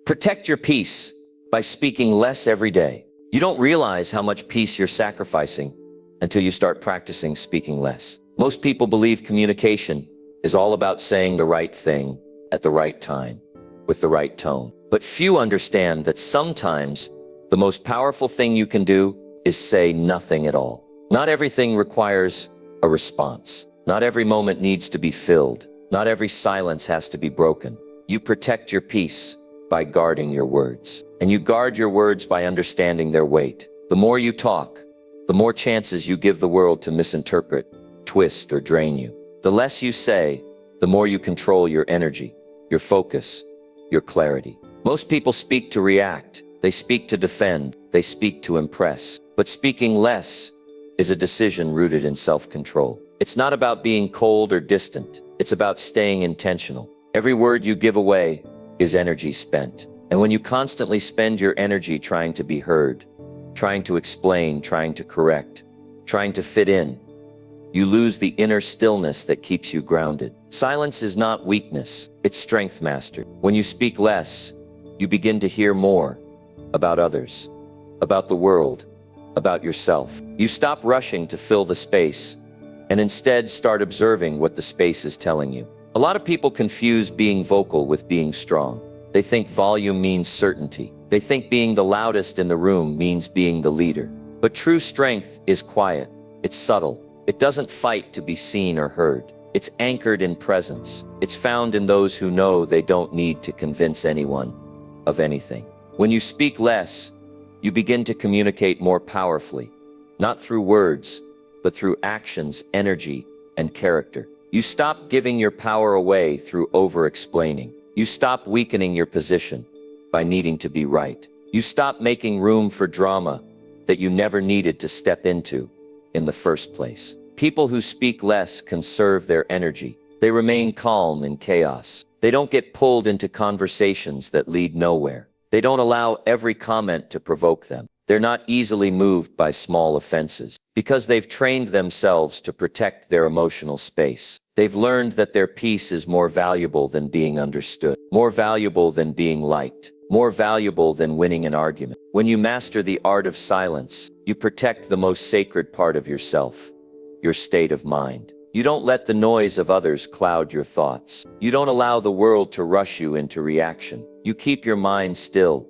[SPEAKER 1] protect your peace by speaking less every day. You don't realize how much peace you're sacrificing until you start practicing speaking less. Most people believe communication is all about saying the right thing at the right time, with the right tone. But few understand that sometimes the most powerful thing you can do is say nothing at all. Not everything requires a response. Not every moment needs to be filled. Not every silence has to be broken. You protect your peace by guarding your words. And you guard your words by understanding their weight. The more you talk, the more chances you give the world to misinterpret, twist, or drain you. The less you say, the more you control your energy, your focus, your clarity. Most people speak to react. They speak to defend. They speak to impress. But speaking less is a decision rooted in self-control. It's not about being cold or distant. It's about staying intentional. Every word you give away is energy spent. And when you constantly spend your energy trying to be heard, trying to explain, trying to correct, trying to fit in, you lose the inner stillness that keeps you grounded. Silence is not weakness, it's strength mastered. When you speak less, you begin to hear more about others, about the world, about yourself. You stop rushing to fill the space and instead start observing what the space is telling you. A lot of people confuse being vocal with being strong. They think volume means certainty. They think being the loudest in the room means being the leader. But true strength is quiet. It's subtle. It doesn't fight to be seen or heard. It's anchored in presence. It's found in those who know they don't need to convince anyone of anything. When you speak less, you begin to communicate more powerfully, not through words, but through actions, energy, and character. You stop giving your power away through over-explaining. You stop weakening your position by needing to be right. You stop making room for drama that you never needed to step into in the first place. People who speak less conserve their energy. They remain calm in chaos. They don't get pulled into conversations that lead nowhere. They don't allow every comment to provoke them. They're not easily moved by small offenses because they've trained themselves to protect their emotional space. They've learned that their peace is more valuable than being understood, more valuable than being liked, more valuable than winning an argument. When you master the art of silence, you protect the most sacred part of yourself, your state of mind. You don't let the noise of others cloud your thoughts. You don't allow the world to rush you into reaction. You keep your mind still,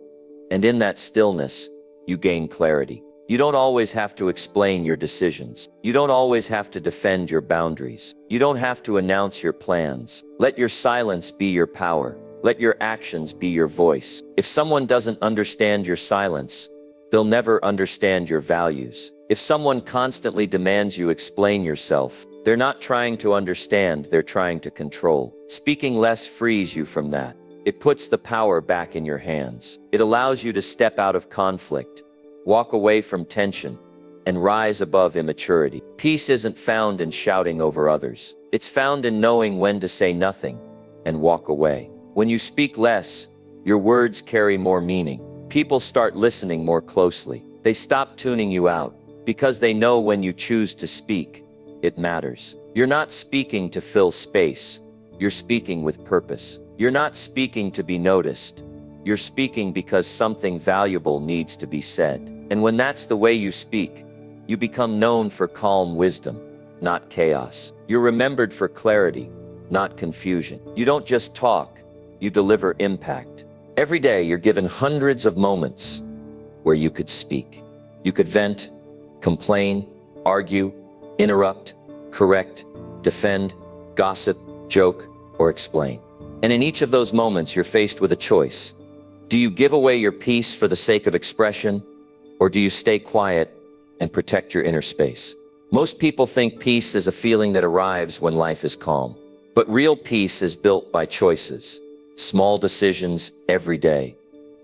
[SPEAKER 1] and in that stillness, you gain clarity. You don't always have to explain your decisions. You don't always have to defend your boundaries. You don't have to announce your plans. Let your silence be your power. Let your actions be your voice. If someone doesn't understand your silence, they'll never understand your values. If someone constantly demands you explain yourself, They're not trying to understand, they're trying to control. Speaking less frees you from that. It puts the power back in your hands. It allows you to step out of conflict, walk away from tension, and rise above immaturity. Peace isn't found in shouting over others. It's found in knowing when to say nothing and walk away. When you speak less, your words carry more meaning. People start listening more closely. They stop tuning you out because they know when you choose to speak, it matters. You're not speaking to fill space. You're speaking with purpose. You're not speaking to be noticed. You're speaking because something valuable needs to be said. And when that's the way you speak, you become known for calm wisdom, not chaos. You're remembered for clarity, not confusion. You don't just talk, you deliver impact. Every day you're given hundreds of moments where you could speak. You could vent, complain, argue, interrupt, correct, defend, gossip, joke, or explain. And in each of those moments you're faced with a choice. Do you give away your peace for the sake of expression, or do you stay quiet and protect your inner space? Most people think peace is a feeling that arrives when life is calm. But real peace is built by choices, small decisions every day,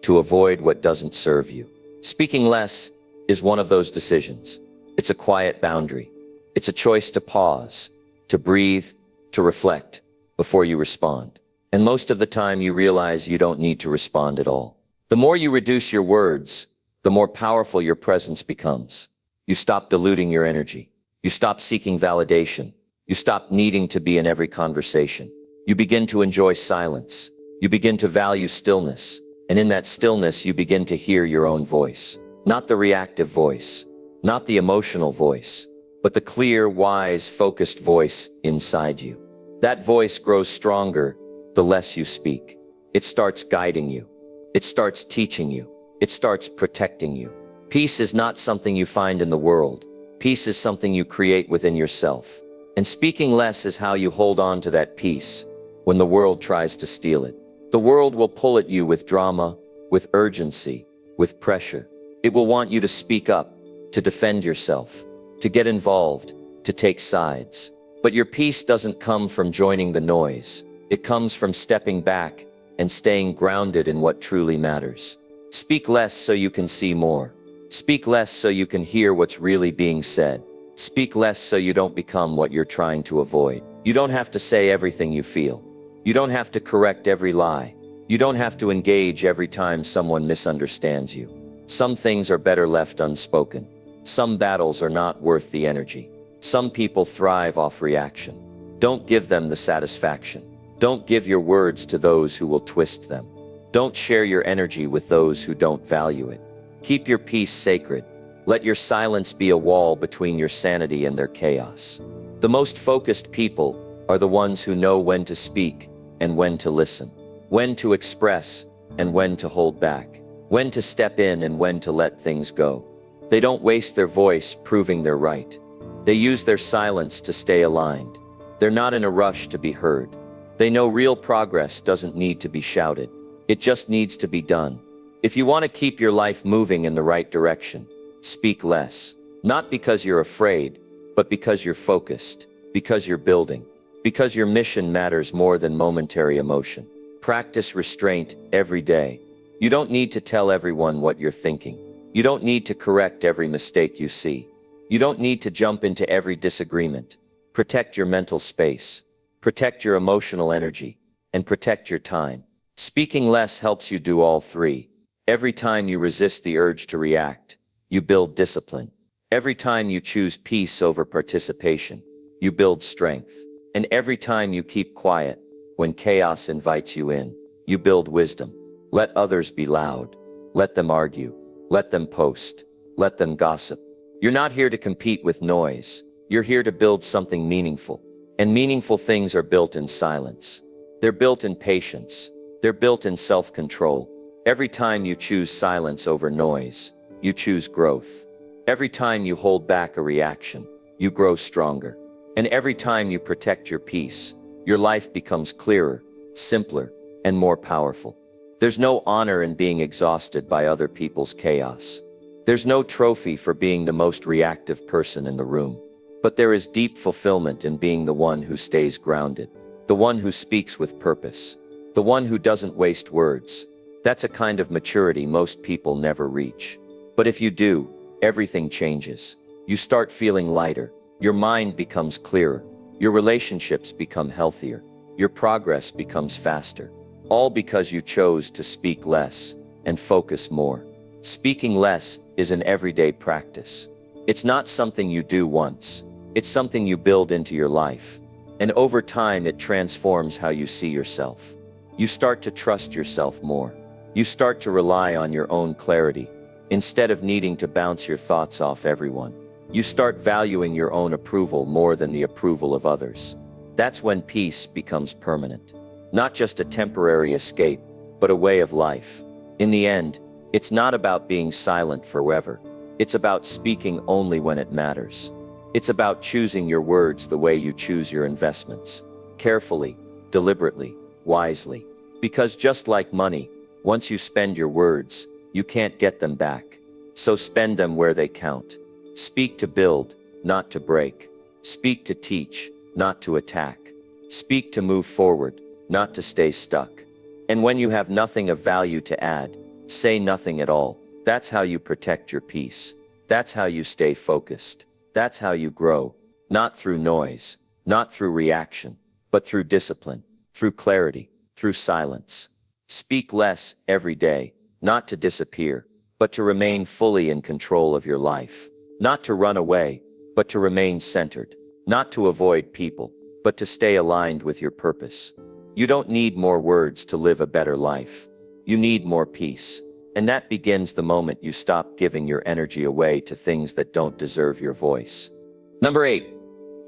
[SPEAKER 1] to avoid what doesn't serve you. Speaking less is one of those decisions. It's a quiet boundary. It's a choice to pause, to breathe, to reflect before you respond. And most of the time you realize you don't need to respond at all. The more you reduce your words, the more powerful your presence becomes. You stop diluting your energy. You stop seeking validation. You stop needing to be in every conversation. You begin to enjoy silence. You begin to value stillness. And in that stillness, you begin to hear your own voice. Not the reactive voice, not the emotional voice, but the clear, wise, focused voice inside you. That voice grows stronger the less you speak. It starts guiding you. It starts teaching you. It starts protecting you. Peace is not something you find in the world. Peace is something you create within yourself. And speaking less is how you hold on to that peace when the world tries to steal it. The world will pull at you with drama, with urgency, with pressure. It will want you to speak up, to defend yourself, to get involved, to take sides. But your peace doesn't come from joining the noise. It comes from stepping back and staying grounded in what truly matters. Speak less so you can see more. Speak less so you can hear what's really being said. Speak less so you don't become what you're trying to avoid. You don't have to say everything you feel. You don't have to correct every lie. You don't have to engage every time someone misunderstands you. Some things are better left unspoken. Some battles are not worth the energy. Some people thrive off reaction. Don't give them the satisfaction. Don't give your words to those who will twist them. Don't share your energy with those who don't value it. Keep your peace sacred. Let your silence be a wall between your sanity and their chaos. The most focused people are the ones who know when to speak and when to listen, when to express and when to hold back, when to step in and when to let things go. They don't waste their voice proving they're right. They use their silence to stay aligned. They're not in a rush to be heard. They know real progress doesn't need to be shouted. It just needs to be done. If you want to keep your life moving in the right direction, speak less. Not because you're afraid, but because you're focused, because you're building, because your mission matters more than momentary emotion. Practice restraint every day. You don't need to tell everyone what you're thinking. You don't need to correct every mistake you see. You don't need to jump into every disagreement. Protect your mental space. Protect your emotional energy. And protect your time. Speaking less helps you do all three. Every time you resist the urge to react, you build discipline. Every time you choose peace over participation, you build strength. And every time you keep quiet, when chaos invites you in, you build wisdom. Let others be loud. Let them argue. Let them post. Let them gossip. You're not here to compete with noise. You're here to build something meaningful. And meaningful things are built in silence. They're built in patience. They're built in self-control. Every time you choose silence over noise, you choose growth. Every time you hold back a reaction, you grow stronger. And every time you protect your peace, your life becomes clearer, simpler, and more powerful. There's no honor in being exhausted by other people's chaos. There's no trophy for being the most reactive person in the room. But there is deep fulfillment in being the one who stays grounded, the one who speaks with purpose, the one who doesn't waste words. That's a kind of maturity most people never reach. But if you do, everything changes. You start feeling lighter, your mind becomes clearer, your relationships become healthier, your progress becomes faster. All because you chose to speak less and focus more. Speaking less is an everyday practice. It's not something you do once. It's something you build into your life. And over time, it transforms how you see yourself. You start to trust yourself more. You start to rely on your own clarity. Instead of needing to bounce your thoughts off everyone, you start valuing your own approval more than the approval of others. That's when peace becomes permanent. Not just a temporary escape, but a way of life. In the end, it's not about being silent forever. It's about speaking only when it matters. It's about choosing your words the way you choose your investments. Carefully, deliberately, wisely. Because just like money, once you spend your words, you can't get them back. So spend them where they count. Speak to build, not to break. Speak to teach, not to attack. Speak to move forward, not to stay stuck. And when you have nothing of value to add, say nothing at all. That's how you protect your peace. That's how you stay focused. That's how you grow. Not through noise, not through reaction, but through discipline, through clarity, through silence. Speak less every day, not to disappear, but to remain fully in control of your life. Not to run away, but to remain centered. Not to avoid people, but to stay aligned with your purpose. You don't need more words to live a better life. You need more peace. And that begins the moment you stop giving your energy away to things that don't deserve your voice. Number 8,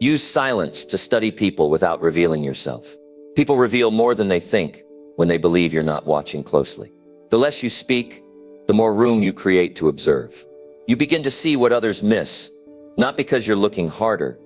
[SPEAKER 1] use silence to study people without revealing yourself. People reveal more than they think when they believe you're not watching closely. The less you speak, the more room you create to observe. You begin to see what others miss, not because you're looking harder,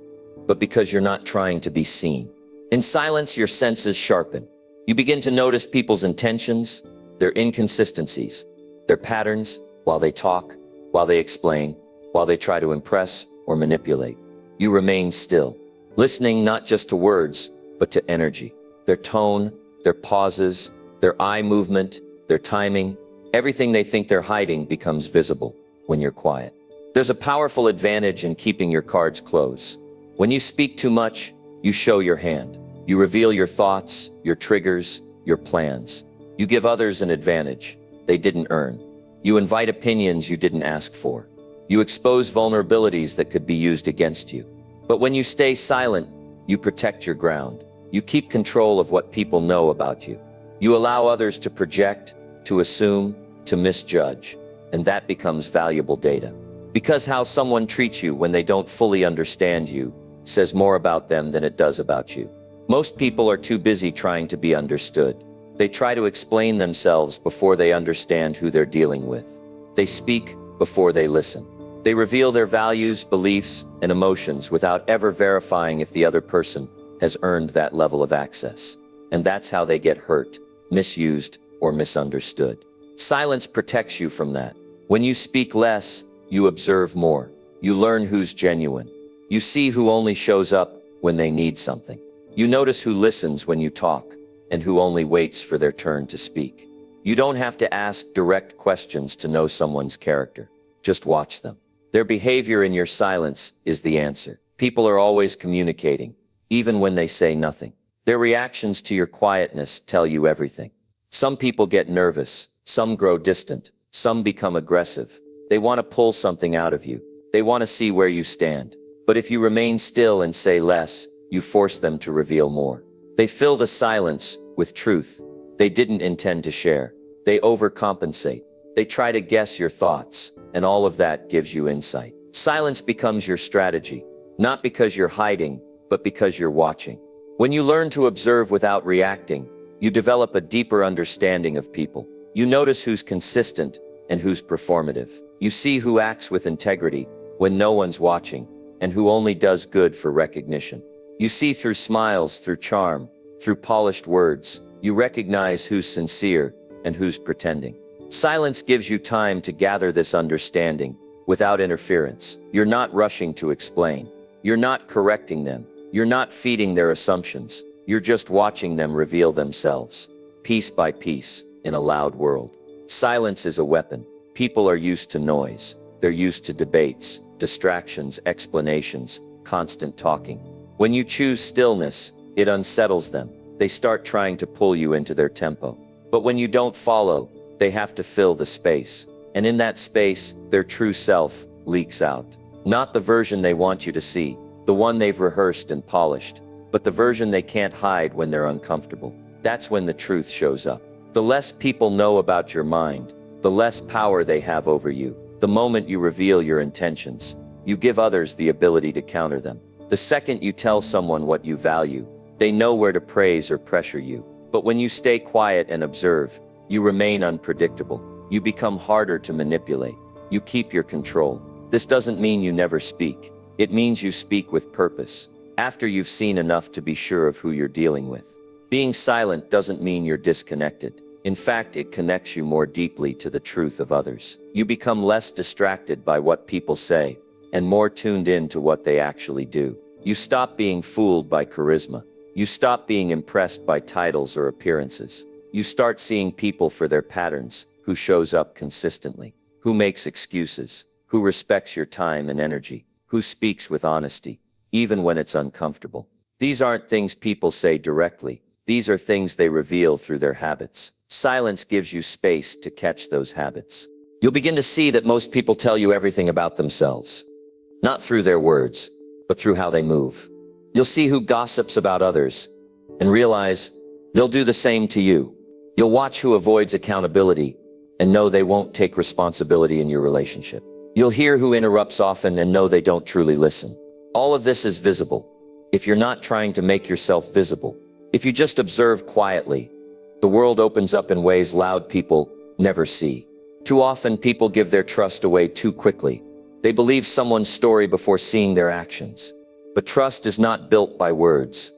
[SPEAKER 1] but because you're not trying to be seen. In silence, your senses sharpen. You begin to notice people's intentions, their inconsistencies, their patterns, while they talk, while they explain, while they try to impress or manipulate. You remain still, listening not just to words, but to energy. Their tone, their pauses, their eye movement, their timing, everything they think they're hiding becomes visible when you're quiet. There's a powerful advantage in keeping your cards close. When you speak too much, you show your hand. You reveal your thoughts, your triggers, your plans. You give others an advantage they didn't earn. You invite opinions you didn't ask for. You expose vulnerabilities that could be used against you. But when you stay silent, you protect your ground. You keep control of what people know about you. You allow others to project, to assume, to misjudge, and that becomes valuable data. Because how someone treats you when they don't fully understand you says more about them than it does about you. Most people are too busy trying to be understood. They try to explain themselves before they understand who they're dealing with. They speak before they listen. They reveal their values, beliefs, and emotions without ever verifying if the other person has earned that level of access. And that's how they get hurt, misused, or misunderstood. Silence protects you from that. When you speak less, you observe more. You learn who's genuine. You see who only shows up when they need something. You notice who listens when you talk, and who only waits for their turn to speak. You don't have to ask direct questions to know someone's character. Just watch them. Their behavior in your silence is the answer. People are always communicating, even when they say nothing. Their reactions to your quietness tell you everything. Some people get nervous, some grow distant, some become aggressive. They want to pull something out of you. They want to see where you stand. But if you remain still and say less, you force them to reveal more. They fill the silence with truth they didn't intend to share. They overcompensate. They try to guess your thoughts, and all of that gives you insight. Silence becomes your strategy, not because you're hiding, but because you're watching. When you learn to observe without reacting, you develop a deeper understanding of people. You notice who's consistent and who's performative. You see who acts with integrity when no one's watching, and who only does good for recognition. You see through smiles, through charm, through polished words. You recognize who's sincere and who's pretending. Silence gives you time to gather this understanding without interference. You're not rushing to explain. You're not correcting them. You're not feeding their assumptions. You're just watching them reveal themselves, piece by piece, in a loud world. Silence is a weapon. People are used to noise. They're used to debates, distractions, explanations, constant talking. When you choose stillness, it unsettles them. They start trying to pull you into their tempo. But when you don't follow, they have to fill the space. And in that space, their true self leaks out. Not the version they want you to see, the one they've rehearsed and polished, but the version they can't hide when they're uncomfortable. That's when the truth shows up. The less people know about your mind, the less power they have over you. The moment you reveal your intentions, you give others the ability to counter them. The second you tell someone what you value, they know where to praise or pressure you. But when you stay quiet and observe, you remain unpredictable. You become harder to manipulate. You keep your control. This doesn't mean you never speak. It means you speak with purpose, after you've seen enough to be sure of who you're dealing with. Being silent doesn't mean you're disconnected. In fact, it connects you more deeply to the truth of others. You become less distracted by what people say, and more tuned in to what they actually do. You stop being fooled by charisma. You stop being impressed by titles or appearances. You start seeing people for their patterns, who shows up consistently, who makes excuses, who respects your time and energy, who speaks with honesty, even when it's uncomfortable. These aren't things people say directly. These are things they reveal through their habits. Silence gives you space to catch those habits. You'll begin to see that most people tell you everything about themselves, not through their words, but through how they move. You'll see who gossips about others and realize they'll do the same to you. You'll watch who avoids accountability and know they won't take responsibility in your relationship. You'll hear who interrupts often and know they don't truly listen. All of this is visible if you're not trying to make yourself visible. If you just observe quietly, the world opens up in ways loud people never see. Too often people give their trust away too quickly. They believe someone's story before seeing their actions. But trust is not built by words.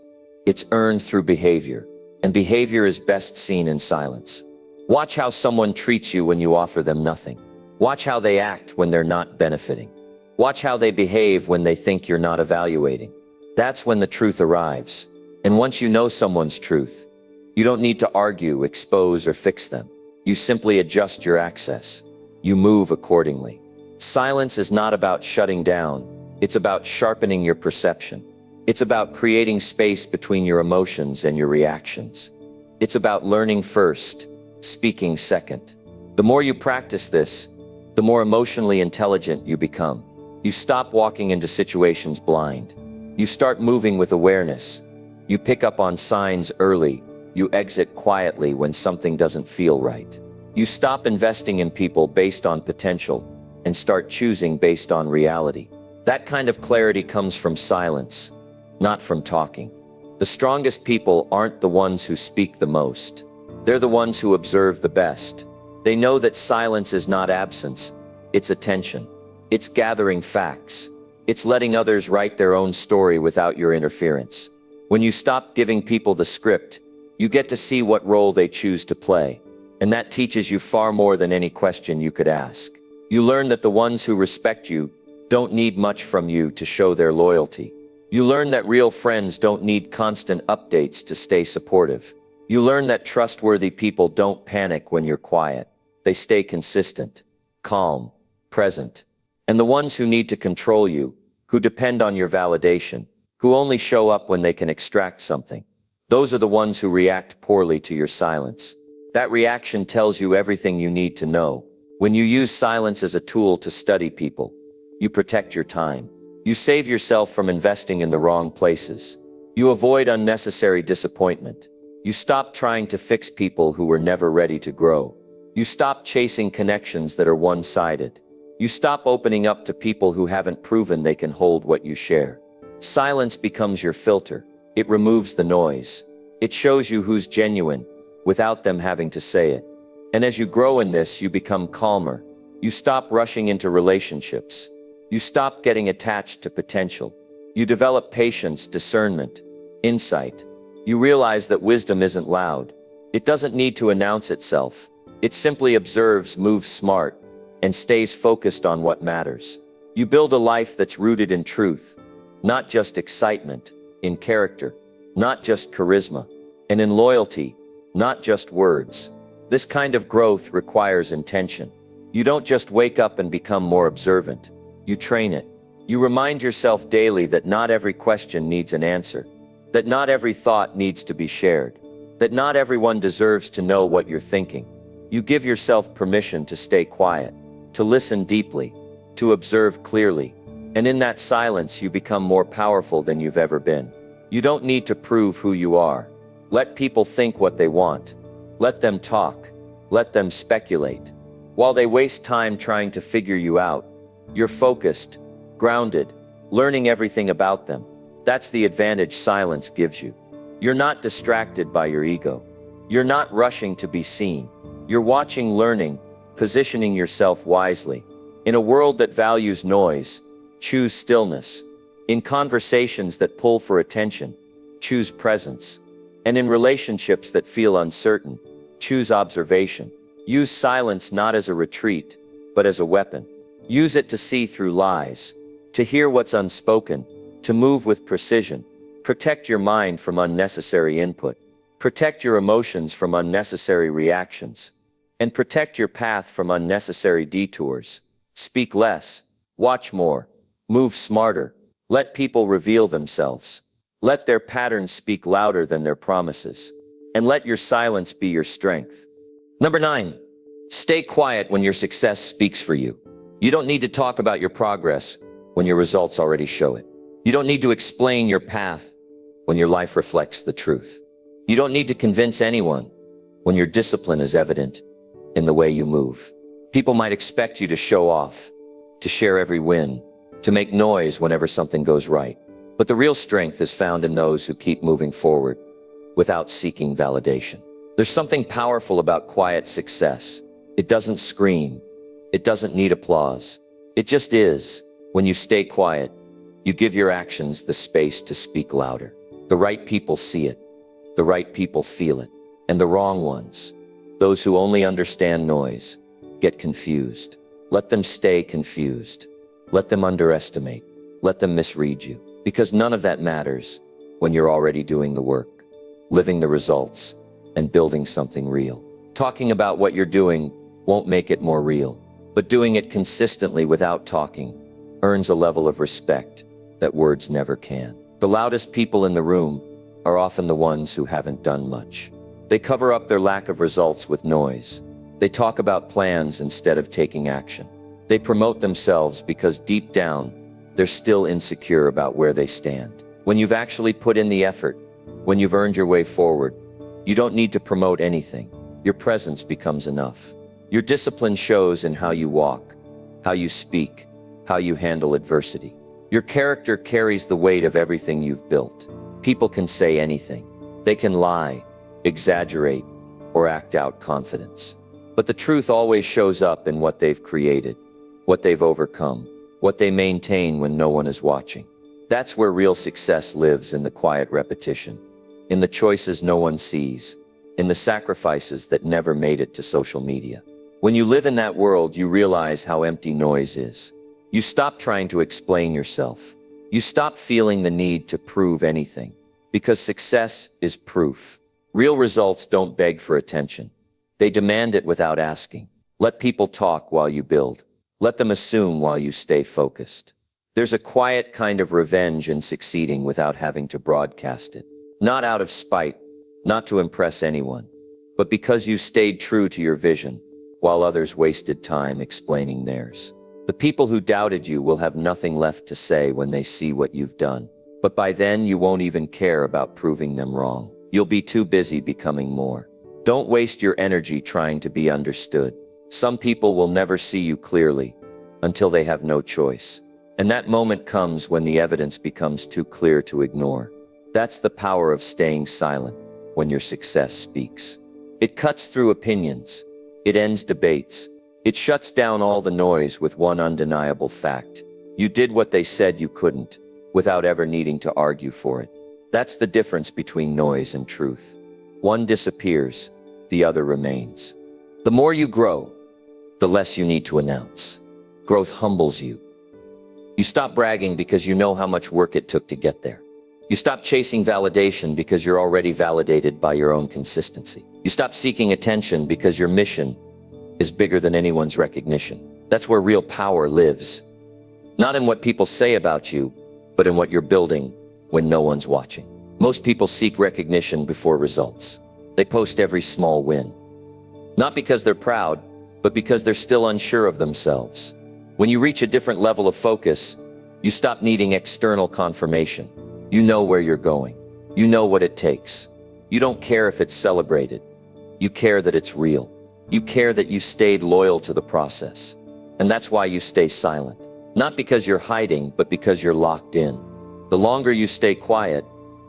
[SPEAKER 1] It's earned through behavior, and behavior is best seen in silence. Watch how someone treats you when you offer them nothing. Watch how they act when they're not benefiting. Watch how they behave when they think you're not evaluating. That's when the truth arrives. And once you know someone's truth, you don't need to argue, expose, or fix them. You simply adjust your access. You move accordingly. Silence is not about shutting down. It's about sharpening your perception. It's about creating space between your emotions and your reactions. It's about learning first, speaking second. The more you practice this, the more emotionally intelligent you become. You stop walking into situations blind. You start moving with awareness. You pick up on signs early. You exit quietly when something doesn't feel right. You stop investing in people based on potential and start choosing based on reality. That kind of clarity comes from silence, not from talking. The strongest people aren't the ones who speak the most. They're the ones who observe the best. They know that silence is not absence, it's attention. It's gathering facts. It's letting others write their own story without your interference. When you stop giving people the script, you get to see what role they choose to play. And that teaches you far more than any question you could ask. You learn that the ones who respect you don't need much from you to show their loyalty. You learn that real friends don't need constant updates to stay supportive. You learn that trustworthy people don't panic when you're quiet. They stay consistent, calm, present. And the ones who need to control you, who depend on your validation, who only show up when they can extract something, those are the ones who react poorly to your silence. That reaction tells you everything you need to know. When you use silence as a tool to study people, you protect your time. You save yourself from investing in the wrong places. You avoid unnecessary disappointment. You stop trying to fix people who were never ready to grow. You stop chasing connections that are one-sided. You stop opening up to people who haven't proven they can hold what you share. Silence becomes your filter. It removes the noise. It shows you who's genuine, without them having to say it. And as you grow in this, you become calmer. You stop rushing into relationships. You stop getting attached to potential. You develop patience, discernment, insight. You realize that wisdom isn't loud. It doesn't need to announce itself. It simply observes, moves smart, and stays focused on what matters. You build a life that's rooted in truth, not just excitement, in character, not just charisma, and in loyalty, not just words. This kind of growth requires intention. You don't just wake up and become more observant. You train it. You remind yourself daily that not every question needs an answer, that not every thought needs to be shared, that not everyone deserves to know what you're thinking. You give yourself permission to stay quiet, to listen deeply, to observe clearly, and in that silence you become more powerful than you've ever been. You don't need to prove who you are. Let people think what they want. Let them talk. Let them speculate. While they waste time trying to figure you out, you're focused, grounded, learning everything about them. That's the advantage silence gives you. You're not distracted by your ego. You're not rushing to be seen. You're watching, learning, positioning yourself wisely. In a world that values noise, choose stillness. In conversations that pull for attention, choose presence. And in relationships that feel uncertain, choose observation. Use silence not as a retreat, but as a weapon. Use it to see through lies, to hear what's unspoken, to move with precision. Protect your mind from unnecessary input. Protect your emotions from unnecessary reactions. And protect your path from unnecessary detours. Speak less, watch more, move smarter. Let people reveal themselves. Let their patterns speak louder than their promises. And let your silence be your strength. Number 9, stay quiet when your success speaks for you. You don't need to talk about your progress when your results already show it. You don't need to explain your path when your life reflects the truth. You don't need to convince anyone when your discipline is evident in the way you move. People might expect you to show off, to share every win, to make noise whenever something goes right. But the real strength is found in those who keep moving forward without seeking validation. There's something powerful about quiet success. It doesn't scream. It doesn't need applause. It just is. When you stay quiet, you give your actions the space to speak louder. The right people see it. The right people feel it. And the wrong ones, those who only understand noise, get confused. Let them stay confused. Let them underestimate. Let them misread you. Because none of that matters when you're already doing the work, living the results, and building something real. Talking about what you're doing won't make it more real, but doing it consistently without talking earns a level of respect that words never can. The loudest people in the room are often the ones who haven't done much. They cover up their lack of results with noise. They talk about plans instead of taking action. They promote themselves because deep down, they're still insecure about where they stand. When you've actually put in the effort, when you've earned your way forward, you don't need to promote anything. Your presence becomes enough. Your discipline shows in how you walk, how you speak, how you handle adversity. Your character carries the weight of everything you've built. People can say anything. They can lie, exaggerate, or act out confidence. But the truth always shows up in what they've created, what they've overcome, what they maintain when no one is watching. That's where real success lives, in the quiet repetition, in the choices no one sees, in the sacrifices that never made it to social media. When you live in that world, you realize how empty noise is. You stop trying to explain yourself. You stop feeling the need to prove anything, because success is proof. Real results don't beg for attention. They demand it without asking. Let people talk while you build. Let them assume while you stay focused. There's a quiet kind of revenge in succeeding without having to broadcast it. Not out of spite, not to impress anyone, but because you stayed true to your vision, while others wasted time explaining theirs. The people who doubted you will have nothing left to say when they see what you've done. But by then you won't even care about proving them wrong. You'll be too busy becoming more. Don't waste your energy trying to be understood. Some people will never see you clearly until they have no choice. And that moment comes when the evidence becomes too clear to ignore. That's the power of staying silent when your success speaks. It cuts through opinions. It ends debates. It shuts down all the noise with one undeniable fact. You did what they said you couldn't, without ever needing to argue for it. That's the difference between noise and truth. One disappears, the other remains. The more you grow, the less you need to announce. Growth humbles you. You stop bragging because you know how much work it took to get there. You stop chasing validation because you're already validated by your own consistency. You stop seeking attention because your mission is bigger than anyone's recognition. That's where real power lives. Not in what people say about you, but in what you're building when no one's watching. Most people seek recognition before results. They post every small win. Not because they're proud, but because they're still unsure of themselves. When you reach a different level of focus, you stop needing external confirmation. You know where you're going. You know what it takes. You don't care if it's celebrated. You care that it's real. You care that you stayed loyal to the process. And that's why you stay silent. Not because you're hiding, but because you're locked in. The longer you stay quiet,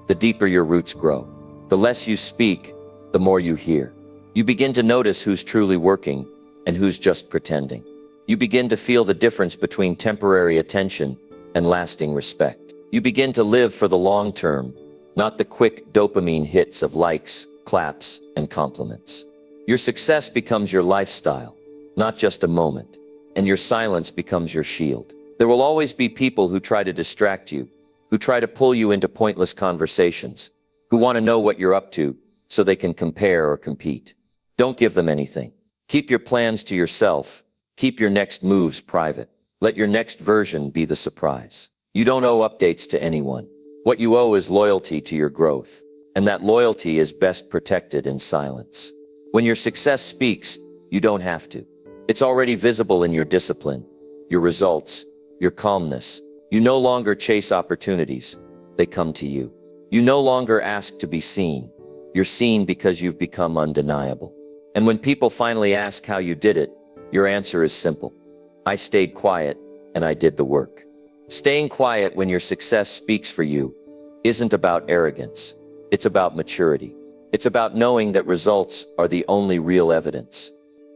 [SPEAKER 1] the deeper your roots grow. The less you speak, the more you hear. You begin to notice who's truly working and who's just pretending. You begin to feel the difference between temporary attention and lasting respect. You begin to live for the long term, not the quick dopamine hits of likes, claps, and compliments. Your success becomes your lifestyle, not just a moment, and your silence becomes your shield. There will always be people who try to distract you, who try to pull you into pointless conversations, who want to know what you're up to so they can compare or compete. Don't give them anything. Keep your plans to yourself. Keep your next moves private. Let your next version be the surprise. You don't owe updates to anyone. What you owe is loyalty to your growth, and that loyalty is best protected in silence. When your success speaks, you don't have to. It's already visible in your discipline, your results, your calmness. You no longer chase opportunities. They come to you. You no longer ask to be seen. You're seen because you've become undeniable. And when people finally ask how you did it, your answer is simple. I stayed quiet, and I did the work. Staying quiet when your success speaks for you isn't about arrogance. It's about maturity. It's about knowing that results are the only real evidence.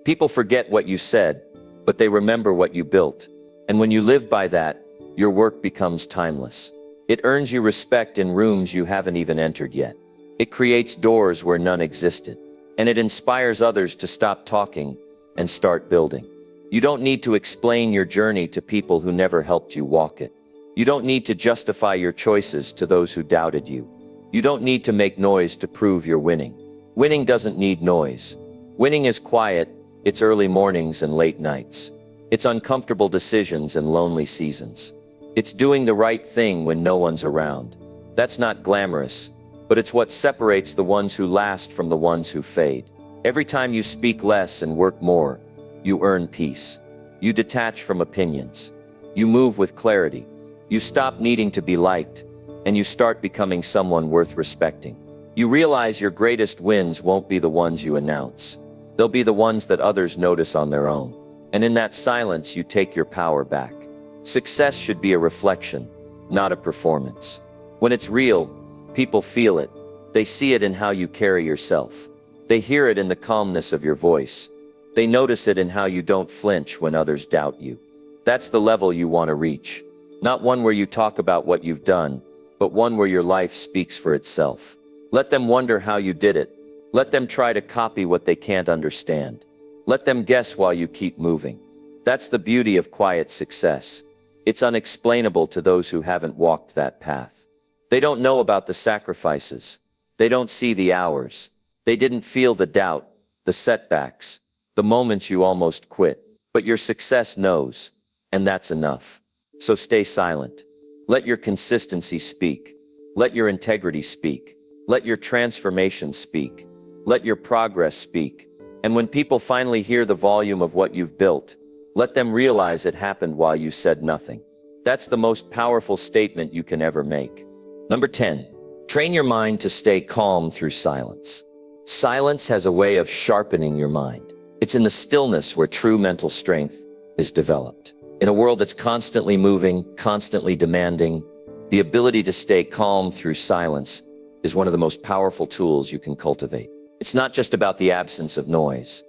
[SPEAKER 1] People forget what you said, but they remember what you built. And when you live by that, your work becomes timeless. It earns you respect in rooms you haven't even entered yet. It creates doors where none existed. And it inspires others to stop talking and start building. You don't need to explain your journey to people who never helped you walk it. You don't need to justify your choices to those who doubted you. You don't need to make noise to prove you're winning. Winning doesn't need noise. Winning is quiet, it's early mornings and late nights. It's uncomfortable decisions and lonely seasons. It's doing the right thing when no one's around. That's not glamorous, but it's what separates the ones who last from the ones who fade. Every time you speak less and work more, you earn peace. You detach from opinions. You move with clarity. You stop needing to be liked, and you start becoming someone worth respecting. You realize your greatest wins won't be the ones you announce. They'll be the ones that others notice on their own. And in that silence, you take your power back. Success should be a reflection, not a performance. When it's real, people feel it. They see it in how you carry yourself. They hear it in the calmness of your voice. They notice it in how you don't flinch when others doubt you. That's the level you want to reach. Not one where you talk about what you've done, but one where your life speaks for itself. Let them wonder how you did it. Let them try to copy what they can't understand. Let them guess while you keep moving. That's the beauty of quiet success. It's unexplainable to those who haven't walked that path. They don't know about the sacrifices. They don't see the hours. They didn't feel the doubt, the setbacks, the moments you almost quit. But your success knows, and that's enough. So stay silent. Let your consistency speak. Let your integrity speak. Let your transformation speak. Let your progress speak. And when people finally hear the volume of what you've built, let them realize it happened while you said nothing. That's the most powerful statement you can ever make. Number 10, train your mind to stay calm through silence. Silence has a way of sharpening your mind. It's in the stillness where true mental strength is developed. In a world that's constantly moving, constantly demanding, the ability to stay calm through silence is one of the most powerful tools you can cultivate. It's not just about the absence of noise.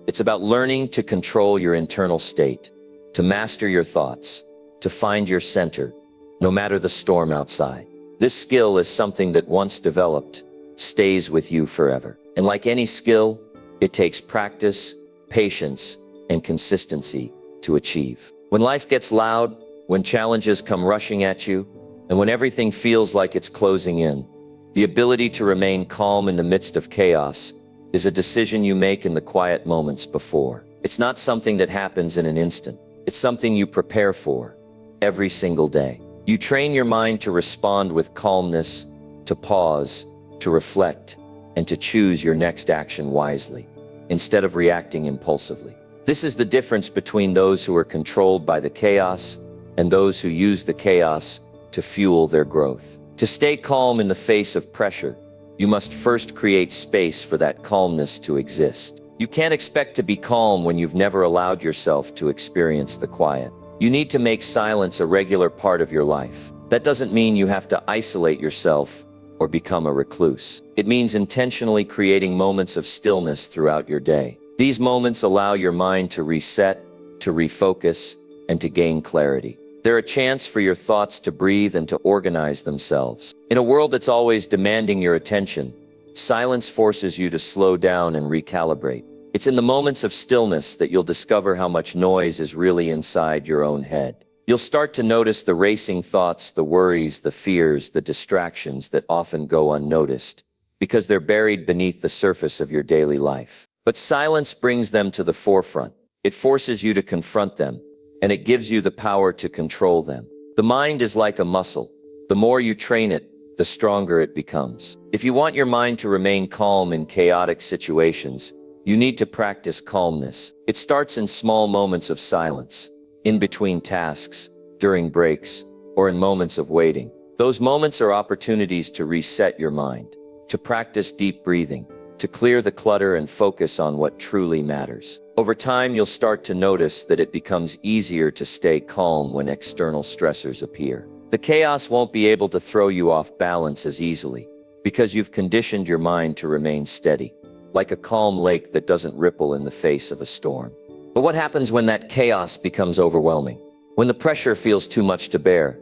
[SPEAKER 1] It's about learning to control your internal state, to master your thoughts, to find your center, no matter the storm outside. This skill is something that once developed, stays with you forever. And like any skill, it takes practice, patience, and consistency to achieve. When life gets loud, when challenges come rushing at you, and when everything feels like it's closing in. The ability to remain calm in the midst of chaos is a decision you make in the quiet moments before. It's not something that happens in an instant. It's something you prepare for every single day. You train your mind to respond with calmness, to pause, to reflect, and to choose your next action wisely, instead of reacting impulsively. This is the difference between those who are controlled by the chaos and those who use the chaos to fuel their growth. To stay calm in the face of pressure, you must first create space for that calmness to exist. You can't expect to be calm when you've never allowed yourself to experience the quiet. You need to make silence a regular part of your life. That doesn't mean you have to isolate yourself or become a recluse. It means intentionally creating moments of stillness throughout your day. These moments allow your mind to reset, to refocus, and to gain clarity. They're a chance for your thoughts to breathe and to organize themselves. In a world that's always demanding your attention, silence forces you to slow down and recalibrate. It's in the moments of stillness that you'll discover how much noise is really inside your own head. You'll start to notice the racing thoughts, the worries, the fears, the distractions that often go unnoticed, because they're buried beneath the surface of your daily life. But silence brings them to the forefront. It forces you to confront them, and it gives you the power to control them. The mind is like a muscle. The more you train it, the stronger it becomes. If you want your mind to remain calm in chaotic situations, you need to practice calmness. It starts in small moments of silence, in between tasks, during breaks, or in moments of waiting. Those moments are opportunities to reset your mind, to practice deep breathing, to clear the clutter and focus on what truly matters. Over time, you'll start to notice that it becomes easier to stay calm when external stressors appear. The chaos won't be able to throw you off balance as easily, because you've conditioned your mind to remain steady, like a calm lake that doesn't ripple in the face of a storm. But what happens when that chaos becomes overwhelming? When the pressure feels too much to bear?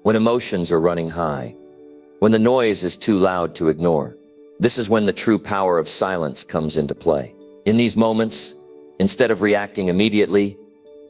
[SPEAKER 1] When emotions are running high? When the noise is too loud to ignore? This is when the true power of silence comes into play. In these moments, instead of reacting immediately,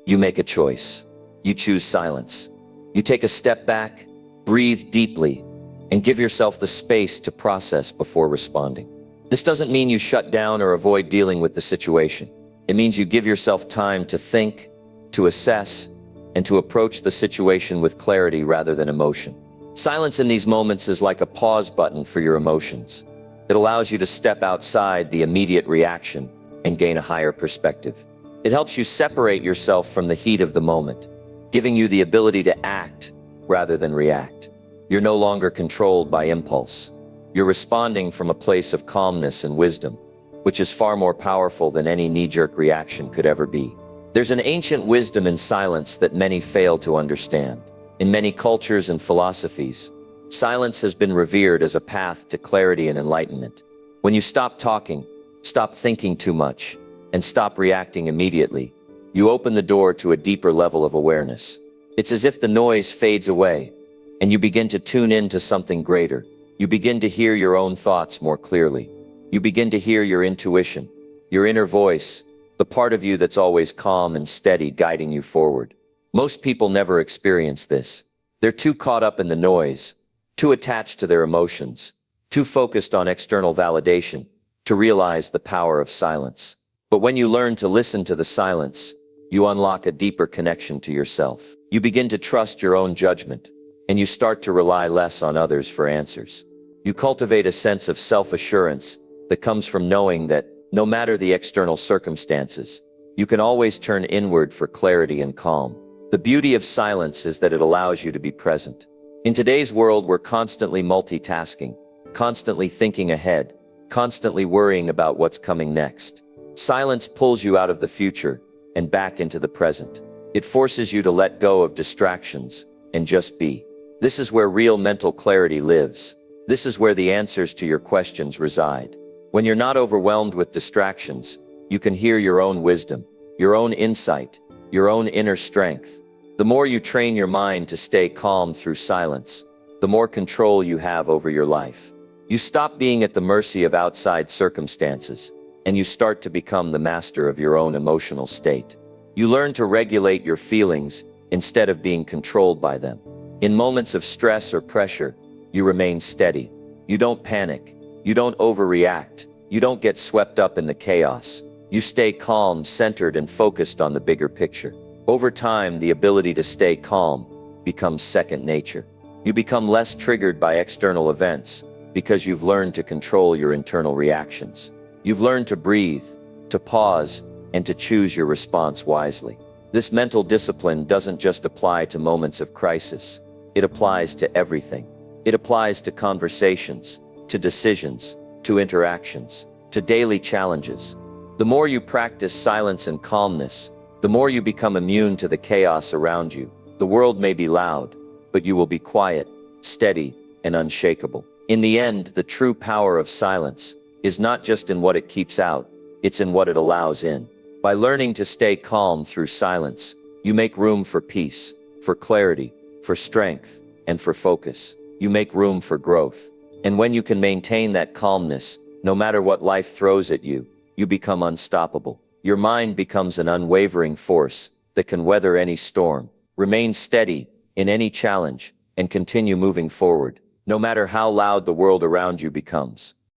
[SPEAKER 1] you make a choice. You choose silence. You take a step back, breathe deeply, and give yourself the space to process before responding. This doesn't mean you shut down or avoid dealing with the situation. It means you give yourself time to think, to assess, and to approach the situation with clarity rather than emotion. Silence in these moments is like a pause button for your emotions. It allows you to step outside the immediate reaction and gain a higher perspective. It helps you separate yourself from the heat of the moment, giving you the ability to act rather than react. You're no longer controlled by impulse. You're responding from a place of calmness and wisdom, which is far more powerful than any knee-jerk reaction could ever be. There's an ancient wisdom in silence that many fail to understand. In many cultures and philosophies, silence has been revered as a path to clarity and enlightenment. When you stop talking, stop thinking too much, and stop reacting immediately, you open the door to a deeper level of awareness. It's as if the noise fades away, and you begin to tune into something greater. You begin to hear your own thoughts more clearly. You begin to hear your intuition, your inner voice, the part of you that's always calm and steady, guiding you forward. Most people never experience this. They're too caught up in the noise, too attached to their emotions, too focused on external validation to realize the power of silence. But when you learn to listen to the silence, you unlock a deeper connection to yourself. You begin to trust your own judgment, and you start to rely less on others for answers. You cultivate a sense of self-assurance that comes from knowing that, no matter the external circumstances, you can always turn inward for clarity and calm. The beauty of silence is that it allows you to be present. In today's world, we're constantly multitasking, constantly thinking ahead, constantly worrying about what's coming next. Silence pulls you out of the future and back into the present. It forces you to let go of distractions and just be. This is where real mental clarity lives. This is where the answers to your questions reside. When you're not overwhelmed with distractions, you can hear your own wisdom, your own insight, your own inner strength. The more you train your mind to stay calm through silence, the more control you have over your life. You stop being at the mercy of outside circumstances, and you start to become the master of your own emotional state. You learn to regulate your feelings instead of being controlled by them. In moments of stress or pressure, you remain steady. You don't panic. You don't overreact. You don't get swept up in the chaos. You stay calm, centered, and focused on the bigger picture. Over time, the ability to stay calm becomes second nature. You become less triggered by external events because you've learned to control your internal reactions. You've learned to breathe, to pause, and to choose your response wisely. This mental discipline doesn't just apply to moments of crisis. It applies to everything. It applies to conversations, to decisions, to interactions, to daily challenges. The more you practice silence and calmness, the more you become immune to the chaos around you. The world may be loud, but you will be quiet, steady, and unshakable. In the end, the true power of silence is not just in what it keeps out, it's in what it allows in. By learning to stay calm through silence, you make room for peace, for clarity, for strength, and for focus. You make room for growth. And when you can maintain that calmness, no matter what life throws at you, you become unstoppable. Your mind becomes an unwavering force that can weather any storm, remain steady in any challenge, and continue moving forward, no matter how loud the world around you becomes.